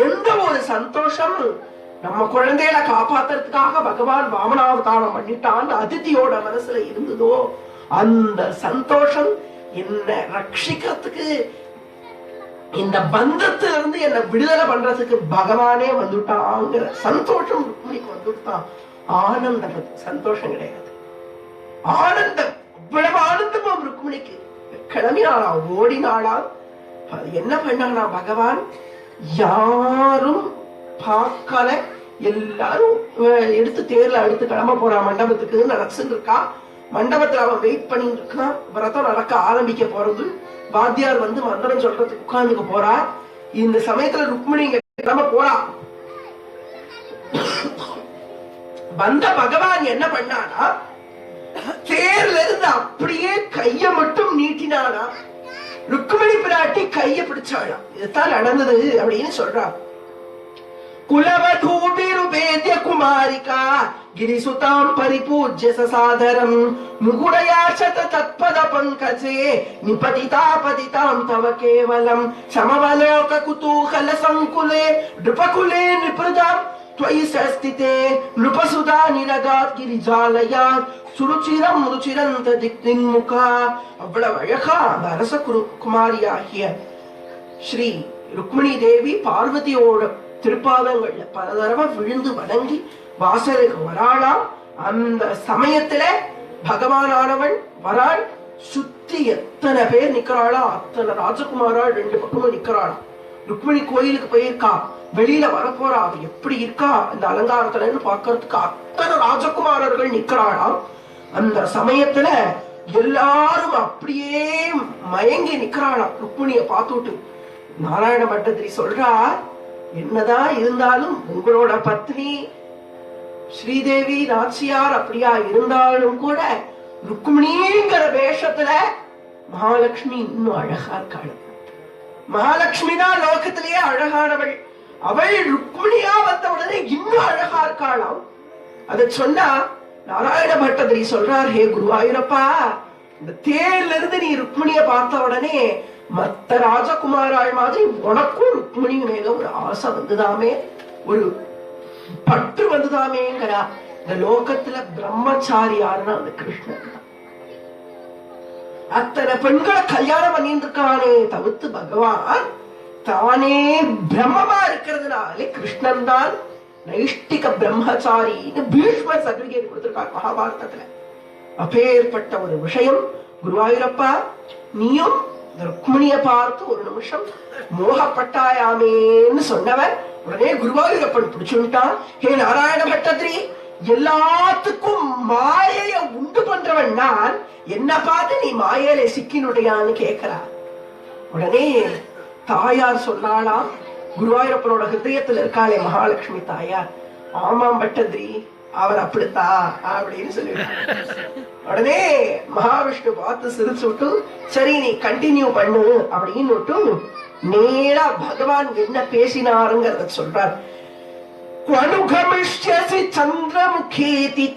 எந்த ஒரு சந்தோஷம். நம்ம குழந்தைகளை காப்பாத்துறதுக்காக பகவான் வாமனாவதாரம் பண்ணிட்டான்னு அதிதியோட மனசுல இருந்ததோ அந்த சந்தோஷம் என்ன ரட்சிக்கிறதுக்கு, இந்த பந்தத்துல இருந்து என்ன விடுதலை பண்றதுக்கு பகவானே வந்துட்டாங்கிற சந்தோஷம் ருக்மிணிக்கு வந்துட்டான். ஆனந்தம், சந்தோஷம் கிடையாது, ஆனந்தம். அவ்வளவு ஆனந்தமும் ருக்மிணிக்கு. கிளம்பினாளா, ஓடினாளா. என்ன பண்ணானா பகவான், யாரும் பார்க்கல, எல்லாரும் எடுத்து தேர்ல எடுத்து கிளம்ப போறா மண்டபத்துக்கு நினைச்சுட்டு இருக்கா. மண்டபத்துல அவன் வெயிட் பண்ணிட்டு இருக்கான். விரதம் நடக்க ஆரம்பிக்க போறது. வாத்தியார் வந்து மந்திரம் சொல்றதுக்கு உட்கார்ந்துக்க போறா. இந்த சமயத்துல ருக்மிணி கிளம்ப போறா. வந்த பகவான் என்ன பண்ணானா, தேர்ல இருந்து அப்படியே கைய மட்டும் நீட்டினானா. ருக்மிணி பிராட்டி கைய பிடிச்சாளாம். இதுதான் நடந்தது அப்படின்னு சொல்றா. குலவதூபிருபேத்ய குமாரிகா கிரிசுதாம் பரிபூஜ்ய சசாதரம் முகுடயாசத தத்பத பங்கஜே நிபதிதா பதிதாம் தவ கேவலம் சமவலோக குதூகல சங்குலே நிருபகுலே நிப்ருதாம் त्वयि संस्थिते नृपसुधा निरगात् गिरिजालयात् சுருச்சிரம் ருச்சிரந்த திக்தின்முகா. அவ்வளவு அழகா அந்த அரச குமாரியாகிய ஸ்ரீ ருக்மிணி தேவி பார்வதியோட திருப்பாதங்கள்ல பல தடவை விழுந்து வணங்கி வாசலுக்கு வராளாம். அந்த சமயத்துல பகவானானவன் வராள். சுத்தி எத்தனை பேர் நிக்கிறாளா, அத்தனை ராஜகுமாரால் ரெண்டு பக்கமும் நிக்கிறாளாம். ருக்மிணி கோயிலுக்கு போயிருக்கா, வெளியில வரப்போறா. அவ எப்படி இருக்கா இந்த அலங்காரத்துலன்னு பாக்குறதுக்கு அத்தனை ராஜகுமாரர்கள் நிக்கிறாளாம். அந்த சமயத்துல எல்லாரும் அப்படியே மயங்கி நிக்கிறாளாம் ருக்மிணிய பார்த்துட்டு. நாராயண பட்டதிரி சொல்றார், என்னதான் இருந்தாலும் உங்களோட பத்னி ஸ்ரீதேவி நாச்சியார் அப்படியா இருந்தாலும் கூட ருக்மிணிங்கிற வேஷத்துல மகாலட்சுமி இன்னும் அழகா இருக்காள். மகாலட்சுமி தான் லோகத்திலேயே அழகானவள். அவள் ருக்மிணியா வந்த உடனே இன்னும் அழகா இருக்காளாம். அத சொன்னா நாராயண பட்டதிரி சொல்றார், ஹே குருவாயூரப்பா, இந்த தேர்ல இருந்து நீ ருக்மிணிய பார்த்த உடனே மத்த ராஜகுமாராள் மாதிரி உனக்கும் ருக்மிணி மேல ஒரு ஆசை வந்துதாமே, ஒரு பற்று வந்துதாமேங்கிறா. இந்த லோகத்துல பிரம்மச்சாரி யாருன்னா அந்த கிருஷ்ணன் தான். அத்தனை பெண்களை கல்யாணம் பண்ணிட்டு இருக்கானே தவிர்த்து பகவான் தானே பிரம்மமா இருக்கிறதுனாலே கிருஷ்ணன் தான் நைஷ்டிக பிரம்மச்சாரின்னு பீஷ்மர் சர்டிபிகேட் கொடுத்திருக்கார் மகாபாரதத்துல. அப்பேற்பட்ட ஒரு விஷயம். குருவாயூரப்பா, நீயும் ருக்மிணிய பார்த்து ஒரு நிமிஷம் மோகப்பட்டாயாமேன்னு சொன்னவர் உடனே குருவாயூரப்பன் பிடிச்சுட்டான். ஹே நாராயண பட்டதிரி, எல்லாத்துக்கும் மாயைய உண்டு பண்றவன் நான், என்ன பார்த்து நீ மாயையில சிக்கினுடையான்னு கேட்கிறா. உடனே தாயார் சொன்னாலாம், குருவாயூரப்பனோட ஹிருதயத்துல இருக்காளே மகாலட்சுமி தாயார், ஆமாம் பட்டதிரி, அவர் அப்படித்தான் அப்படின்னு சொல்லிவிட்டார். உடனே மகாவிஷ்ணு பார்த்து சிரிச்சு விட்டு, சரி நீ கண்டினியூ பண்ணு அப்படின்னு நேரா பகவான் என்ன பேசினாருங்கிறத சொல்றார். குவனுகமிஷ்யசி சந்திரமுகேதிதாம்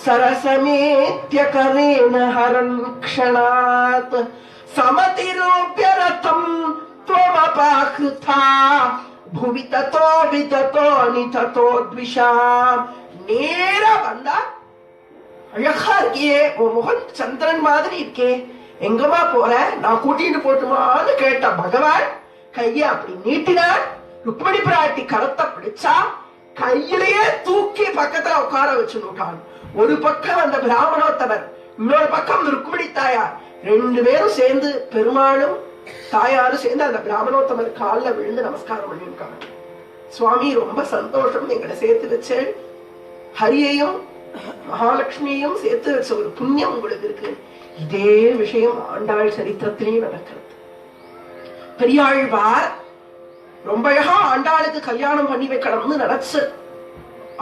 சரசமேத்ய கரேண ஹரன் க்ஷணாத் சமதிரோப்ய ரதம் த்வமபாஹ்தா புவி ததோ விததோ நிததோ த்விஷாம். நேரா வந்தா, அழகா இருக்கியே, உன் முகம் சந்திரன் மாதிரி இருக்கே, எங்கமா போற, நான் கூட்டிட்டு போட்டுமான்னு கேட்ட பகவான் கைய அப்படி நீட்டினான். ருக்மிணி பிராட்டி கரத்தை பிடிச்சா, கையிலேயே தூக்கி பக்கத்துல உட்கார வச்சுட்டான். ஒரு பக்கம் அந்த பிராமணோத்தவர், இன்னொரு பக்கம் ருக்மிணி தாயார், ரெண்டு பேரும் சேர்ந்து பெருமாளும் தாயாரும் சேர்ந்து அந்த பிராமணோத்தவர் காலில் விழுந்து நமஸ்காரம் பண்ணிருக்காங்க. சுவாமி ரொம்ப சந்தோஷம், எங்களை சேர்த்து வச்சேன், ஹரியையும் மகாலட்சுமியையும் சேர்த்து வச்ச ஒரு புண்ணியம் உங்களுக்கு இருக்கு. இதே விஷயம் ஆண்டாள் சரித்திரத்திலேயே நடக்கிறது. பெரியாழ்வார் ரொம்ப அழகா ஆண்டாளுக்கு கல்யாணம் பண்ணி வைக்கணும்னு நினைச்சு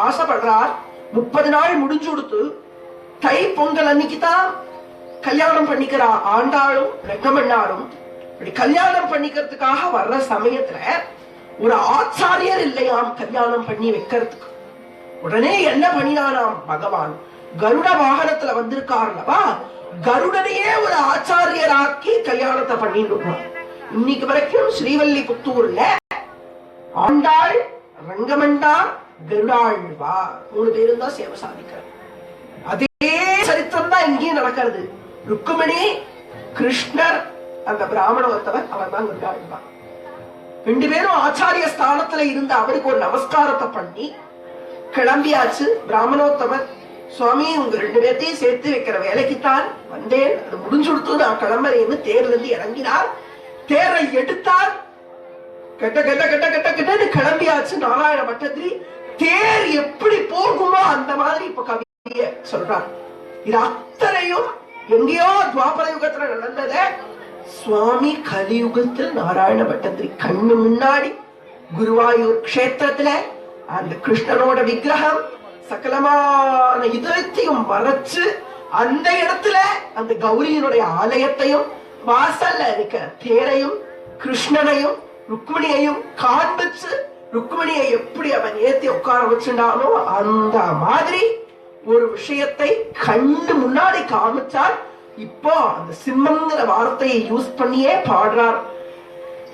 ஆசைப்படுறார். 30 நாள் முடிஞ்சு கொடுத்து தை பொங்கல் அன்னைக்குதான் கல்யாணம் பண்ணிக்கிறா ஆண்டாளும் ரெங்கமன்னாரும். கல்யாணம் பண்ணிக்கிறதுக்காக வர்ற சமயத்துல ஒரு ஆச்சாரியர் இல்லையாம் கல்யாணம் பண்ணி வைக்கிறதுக்கு. உடனே என்ன பண்ணினானாம் பகவான், கருட வாகனத்துல வந்திருக்காருலவா, கருடனையே ஒரு ஆச்சாரியராக்கி கல்யாணத்தை பண்ணிட்டு. இன்னைக்கு வரைக்கும் ஸ்ரீவல்லிபுத்தூர்ல ஆண்டாள், ரங்கமண்டார், கருடாழ்வா 3 பேரும் தான் சேவை சாதிக்கிறார். அதே சரித்திரம் தான் இங்கேயும் நடக்கிறது. ருக்குமணி, கிருஷ்ணர், அந்த பிராமணவத்தவர், அவர் தான் கருடாழ்வா. 2 பேரும் ஆச்சாரிய ஸ்தானத்துல இருந்து அவருக்கு ஒரு நமஸ்காரத்தை பண்ணி கிளம்பியாச்சு. பிராமணோத்தமர், சுவாமி உங்க 2 பேர்த்தையும் சேர்த்து வைக்கிற வேலைக்குத்தான் வந்தேன், அது முடிஞ்சுடுத்து நான் கிளம்புறேன்னு தேர்ல இருந்து இறங்கினார். தேரை எடுத்தார். கெட்ட கெட்ட கெட்ட கெட்ட கெட்டன்னு கிளம்பியாச்சு. நாராயண பட்டத்திரி தேர் எப்படி போகுமோ அந்த மாதிரி இப்ப கவிய சொல்றார். இது அத்தனையும் எங்கேயோ துவாபர யுகத்துல நடந்தத சுவாமி கலியுகத்தில் நாராயண பட்டத்திரி கண்ணு முன்னாடி குருவாயூர் கஷேத்திரத்துல அந்த கிருஷ்ணனோட விக்கிரகம் சகலமான இதயத்தையும் மறைச்சு அந்த இடத்துல அந்த கௌரியினுடைய ஆலயத்தையும் வாசல்ல இருக்கிற தேரையும் கிருஷ்ணனையும் ருக்மிணியையும் காண்பிச்சு, ருக்மிணியை எப்படி அவன் ஏத்தி உட்கார வச்சுட்டானோ அந்த மாதிரி ஒரு விஷயத்தை கண்ணு முன்னாடி காமிச்சார். இப்போ அந்த சிம்மங்கிற வார்த்தையை யூஸ் பண்ணியே பாடுறார்.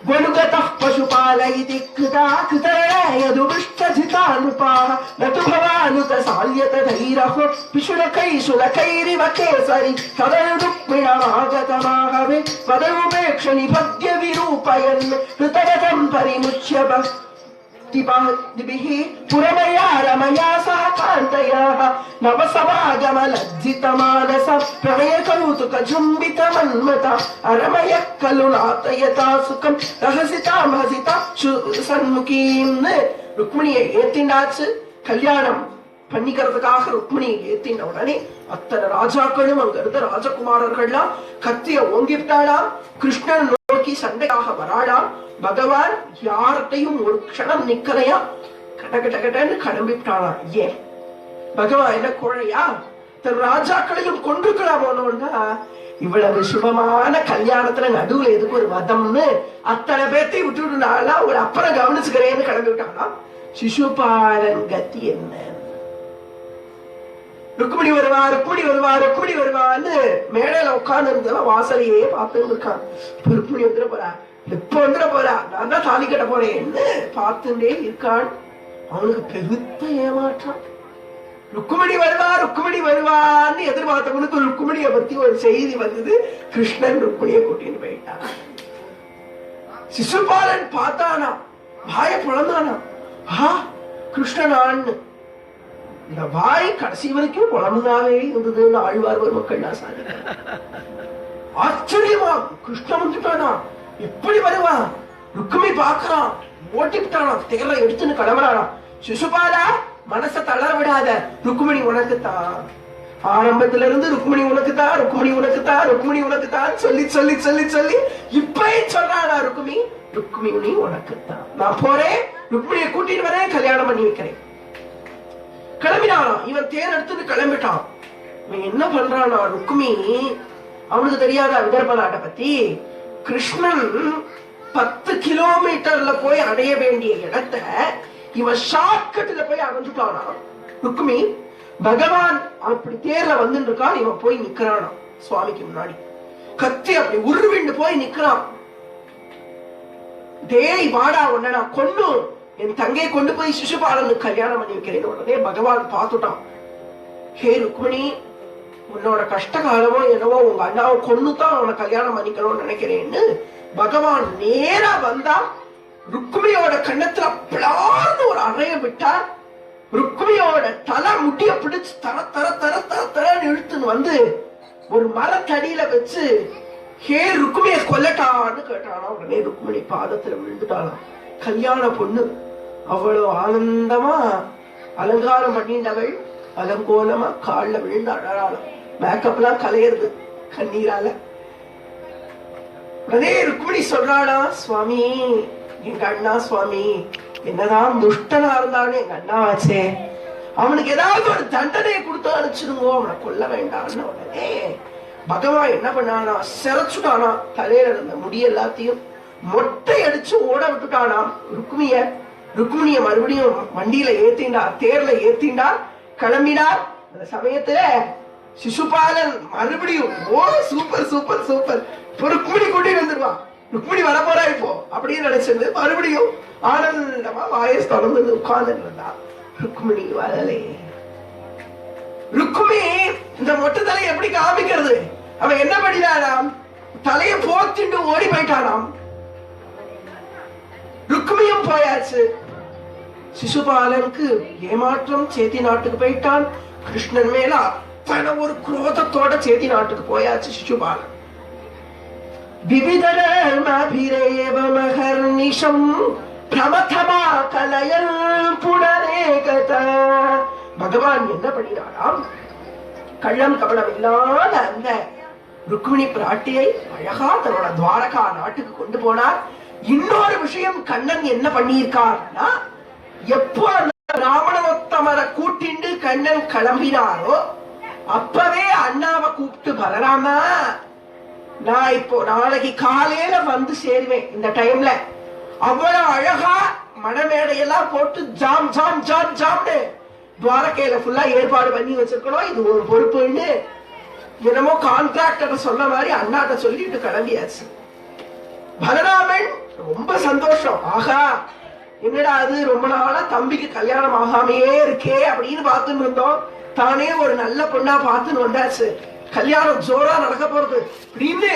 வனுகதः பசுபால இதி கிருதா கிருதயதுஷ்டஜிதானுபாः நது பவானுத சால்யத தைரஹோ பிஷுலகைசுலகைரிவ கேசரி சதருக்மிணமாகதமாகவே வதவுபேக்ஷ நிபத்ய விரூபயன் ருதவதம் பரிமுச்யப புரமயா ரமயா சஹ காந்தயாः நவசமாகம லஜ்ஜித மானச பிரணய கௌதுக ஜும்பித மன்மத அரமய கலுநாதயதா சுகம் ரஹசிதாம் ஹசிதா சண்முகீம்னு ருக்மிணியை ஏத்தினாச்சு. கல்யாணம் பண்ணிக்கிறதுக்காக ருக்மிணியை ஏத்தின உடனே அத்தனை ராஜாக்களும் அங்க இருந்த ராஜகுமாரர்கள்லாம் கத்திய ஓங்கிவிட்டாளாம். கிருஷ்ணன் நோக்கி சண்டைக்காக வராளாம். பகவான் யார்கிட்டையும் ஒரு க்ஷணம் நிக்கலையா, கடகடகடன்னு கிளம்பிவிட்டாளாம். ஏன் பகவான் என்ன கோழையா, தன் ராஜாக்களையும் கொண்டுக்கலாமோன்னா இவ்வளவு சுபமான கல்யாணத்துல நடுவுல எதுக்கு ஒரு வதம்னு அத்தனை பேர்த்தையும் விட்டுவிட்டுனால ஒரு அப்புறம் கவனிச்சுக்கிறேன்னு கிளம்பி விட்டாலாம். சிசுபாலன் கத்தி என்ன, ருக்மிணி வருவா ருக்மிணி வருவா ருக்மிணி வருவான்னு மேடையில உட்கார்ந்து இருந்தவன் வாசலையே பார்த்துட்டு இருக்கான். ருக்மிணி வந்துட போறா, எப்ப வந்துட போறா, நான் தான் தாலி கட்ட போறேன்னு பார்த்துட்டே இருக்கான். அவனுக்கு பெருத்த ஏமாற்றம். ருக்மிணி வருவா ருக்மிணி வருவான்னு எதிர்பார்த்தவனுக்கு ருக்மிணிய பத்தி ஒரு செய்தி வந்தது. கிருஷ்ணன் ருக்மிணிய கூட்டின்னு போயிட்டான். சிசுபாலன் பார்த்தானா, வாய புலந்தானா, கிருஷ்ணனான்னு. இந்த வாய் கடைசி வரைக்கும் குழம்புதாவே இருந்ததுன்னு ஆழ்வார் மக்கள் ஆச்சரியமா, கிருஷ்ணன் வந்துட்டானா, எப்படி வருவான், ருக்மி பாக்குறான், ஓட்டிவிட்டானா, தேரை எடுத்துன்னு கிளம்புறானா. சிசுபாலா மனச தளர விடாத, ருக்மிணி உனக்குத்தான், ஆரம்பத்துல இருந்து ருக்மிணி உனக்குத்தான், ருக்மிணி உனக்குத்தான், ருக்மிணி உனக்குத்தான் சொல்லி சொல்லி சொல்லி சொல்லி இப்பயும் சொல்றானா ருக்மி, ருக்மிணி உனக்குத்தான், நான் போறேன், ருக்மிணியை கூட்டிட்டு வரேன், கல்யாணம் பண்ணி வைக்கிறேன். கிளம்பினானா, இவன் தேர் எடுத்துட்டு கிளம்பிட்டான். இவன் என்ன பண்றானா, ருக்மி அவனுக்கு தெரியாதா விதர்ப நாட்டை பத்தி. கிருஷ்ணன் 10 கிலோமீட்டர்ல போய் அடைய வேண்டிய இடத்த இவன் ஷார்ட்கட்ல போய் அடைஞ்சுட்டானா. ருக்மி பகவான் அப்படி தேர்ல வந்துட்டு இருக்கான், இவன் போய் நிக்கிறானா சுவாமிக்கு முன்னாடி, கத்தி அப்படி உருவிண்டு போய் நிக்கிறான். டேய் வாடா, உன்ன நான் கொன்னு என் தங்கையை கொண்டு போய் சிசுபாலனுக்கு கல்யாணம் பண்ணி வைக்கிறேன். உடனே பகவான் பார்த்துட்டான். ஹே ருக்மிணி, உன்னோட கஷ்ட காலமோ என்னவோ உங்க அண்ணாவை கொன்னுதான் அவனை கல்யாணம் பண்ணிக்கணும்னு நினைக்கிறேன்னு பகவான் நேரா வந்தா. ருக்மியோட கண்ணத்துல பிளார்னு ஒரு அறைய விட்டார். ருக்மியோட தலை முடிய பிடிச்சு தர தர தர தர தரன்னு இழுத்துன்னு வந்து ஒரு மரத்தடியில வச்சு ஹே ருக்மிய கொல்லட்டான்னு கேட்டானா. உடனே ருக்மிணி பாதத்துல விழுந்துட்டாளாம். கல்யாண பொண்ணு அவ்வளவு ஆனந்தமா அலங்காரம் பண்ணினவள் அலங்கோலமா கால்ல விழுந்து அழறாளாம். மேக்கப் எல்லாம் கலையிறது கண்ணீரால. உடனே ருக்மிணி சொல்றாளா, சுவாமி எங்க அண்ணா, சுவாமி என்னதான் துஷ்டனா இருந்தாலும் எங்க அண்ணா ஆச்சே, அவனுக்கு ஏதாவது ஒரு தண்டனையை கொடுத்து அனுப்பிச்சிருங்கோ, அவனை கொல்ல வேண்டாம்னு. உடனே பகவான் என்ன பண்ணானா, சிறைச்சுட்டானா தலையில இருந்த முடி எல்லாத்தையும். மொட்டை அடிச்சு ஓட விட்டுட்டானாம் ருக்மிணிய மறுபடியும் வண்டியில ஏத்திண்டார், தேர்ல ஏத்திண்டார், கிளம்பினார். அந்த சமயத்துல சிசுபாலன் மறுபடியும் ஓ சூப்பர் சூப்பர் சூப்பர், இப்போ ருக்மிணி கூட்டி வந்துருவான், ருக்மிணி வரப்போறா இப்போ அப்படின்னு நினைச்சிருந்து மறுபடியும் ஆனந்தமா வாயை தொடர்ந்து உட்கார்ந்து இருந்தா. ருக்மிணி வரலே. ருக்மிணி இந்த மொட்டை தலையை எப்படி காமிக்கிறது? அவன் என்ன பண்ணினானாம், தலையை போத்திட்டு ஓடி போயிட்டானாம். ருக்மியும் போயாச்சு. சிசுபாலனுக்கு ஏமாற்றம், சேத்தி நாட்டுக்கு போயிட்டான். கிருஷ்ணன் மேல அத்தனை ஒரு குரோதத்தோட சேத்தி நாட்டுக்கு போயாச்சு சிசுபாலன். விவிதரேவ மகர்நிஷம் பிரமதமா கலயல் புனரேகத. பகவான் என்ன பண்ணினாராம், கள்ளம் கபடம் இல்லாத அந்த ருக்மிணி பிராட்டியை அழகா தன்னோட துவாரகா நாட்டுக்கு கொண்டு போனார். இன்னொரு விஷயம் கண்ணன் என்ன பண்ணியிருக்காருன்னா, எப்போ அந்த ராவணோத்தமரை கூட்டிண்டு கண்ணன் கிளம்பினாரோ அப்பவே அண்ணாவை கூப்பிட்டு, பலராமா நான் இப்போ நாளைக்கு காலையில வந்து சேருவேன், இந்த டைம்ல அவ்வளவு அழகா மணமேடையெல்லாம் போட்டு ஜாம் ஜாம் ஜாம் ஜாம்னு துவாரகையில ஃபுல்லா ஏற்பாடு பண்ணி வச்சிருக்கணும், இது ஒரு பொறுப்புன்னு என்னமோ கான்ட்ராக்டர் சொன்ன மாதிரி அண்ணாட்ட சொல்லிட்டு கிளம்பியாச்சு. பலராமன் ரொம்ப சந்தோஷம், ஆகா என்னடா அது ரொம்ப நாளா தம்பிக்கு கல்யாணம் ஆகாமையே இருக்கே அப்படின்னு பார்த்துன்னு இருந்தோம், தானே ஒரு நல்ல பொண்ணா பார்த்துன்னு வந்தாச்சு, கல்யாணம் ஜோரா நடக்க போறது அப்படின்னு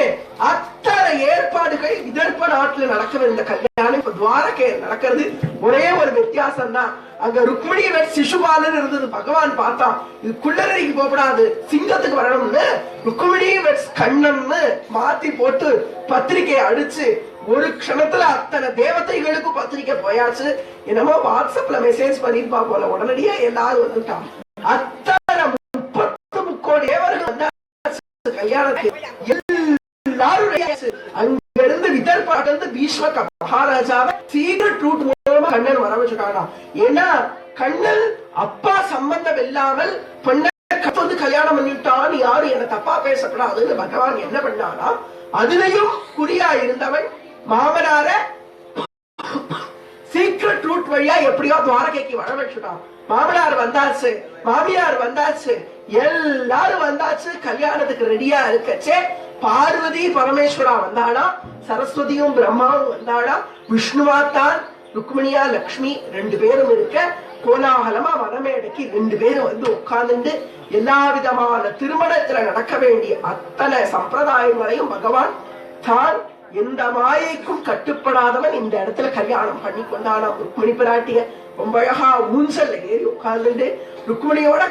அத்தனை ஏற்பாடுகள் இதர்ப்ப நாட்டுல நடக்கிற இந்த கல்யாணம் இப்ப துவாரகை நடக்கிறது. ஒரே ஒரு வித்தியாசம் தான், அங்க ருக்மிணி சிசுபாலன் இருந்தது. பகவான் பார்த்தா இது குள்ளரைக்கு போகக்கூடாது, சிங்கத்துக்கு வரணும்னு ருக்மிணி கண்ணன்னு மாத்தி போட்டு பத்திரிகை அடிச்சு ஒரு க்ஷணத்துல அத்தனை தேவதைகளுக்கு பத்திரிக்கை போயாச்சு. என்னமோ வாட்ஸ்அப்ல மெசேஜ் பண்ணிருப்பா போல, உடனடியா எல்லாரும் வந்துட்டான். அத்தனை 30 கோடி தேவர்கள் வந்தா கல்யாணத்துக்கு எல்லாரும் அங்க இருந்து விதர்பால இருந்து பீஷ்ம மகாராஜாவை சீக்ரெட் ரூட் மூலமா கண்ணன் வர வச்சுட்டானா. ஏன்னா கண்ணன் அப்பா சம்பந்தம் இல்லாமல் பொண்ணை வந்து கல்யாணம் பண்ணிட்டான்னு யாரும் என்ன தப்பா பேசப்படாதுன்னு பகவான் என்ன பண்ணானா, அதுலயும் குறியா இருந்தவன் மாமனார சீக்ரெட் ரூட் வழியா எப்படியோ துவாரகைக்கு வர வச்சுட்டான். மாமனார் வந்தாச்சு, மாமியார் வந்தாச்சு, எல்லாரும் வந்தாச்சு, கல்யாணத்துக்கு ரெடியா இருக்கச்சே பார்வதி பரமேஸ்வரா வந்தாளா, சரஸ்வதியும் பிரம்மாவும் வந்தாளா, விஷ்ணுவாத்தான் ருக்மிணியா லக்ஷ்மி 2 பேரும் இருக்க கோலாகலமா வனமேடைக்கு 2 பேரும் வந்து உட்கார்ந்து எல்லா விதமான திருமணத்துல நடக்க வேண்டிய அத்தனை சம்பிரதாயங்களையும் பகவான் தான் எந்த மாயைக்கும் கட்டுப்படாதவன் இந்த இடத்துல கல்யாணம் பண்ணி கொண்டானா. ருக்மிணி பிராட்டிய ரொம்ப அழகா ஊஞ்சல்ல ஏறி உட்கார்ந்துட்டு ருக்மிணியோட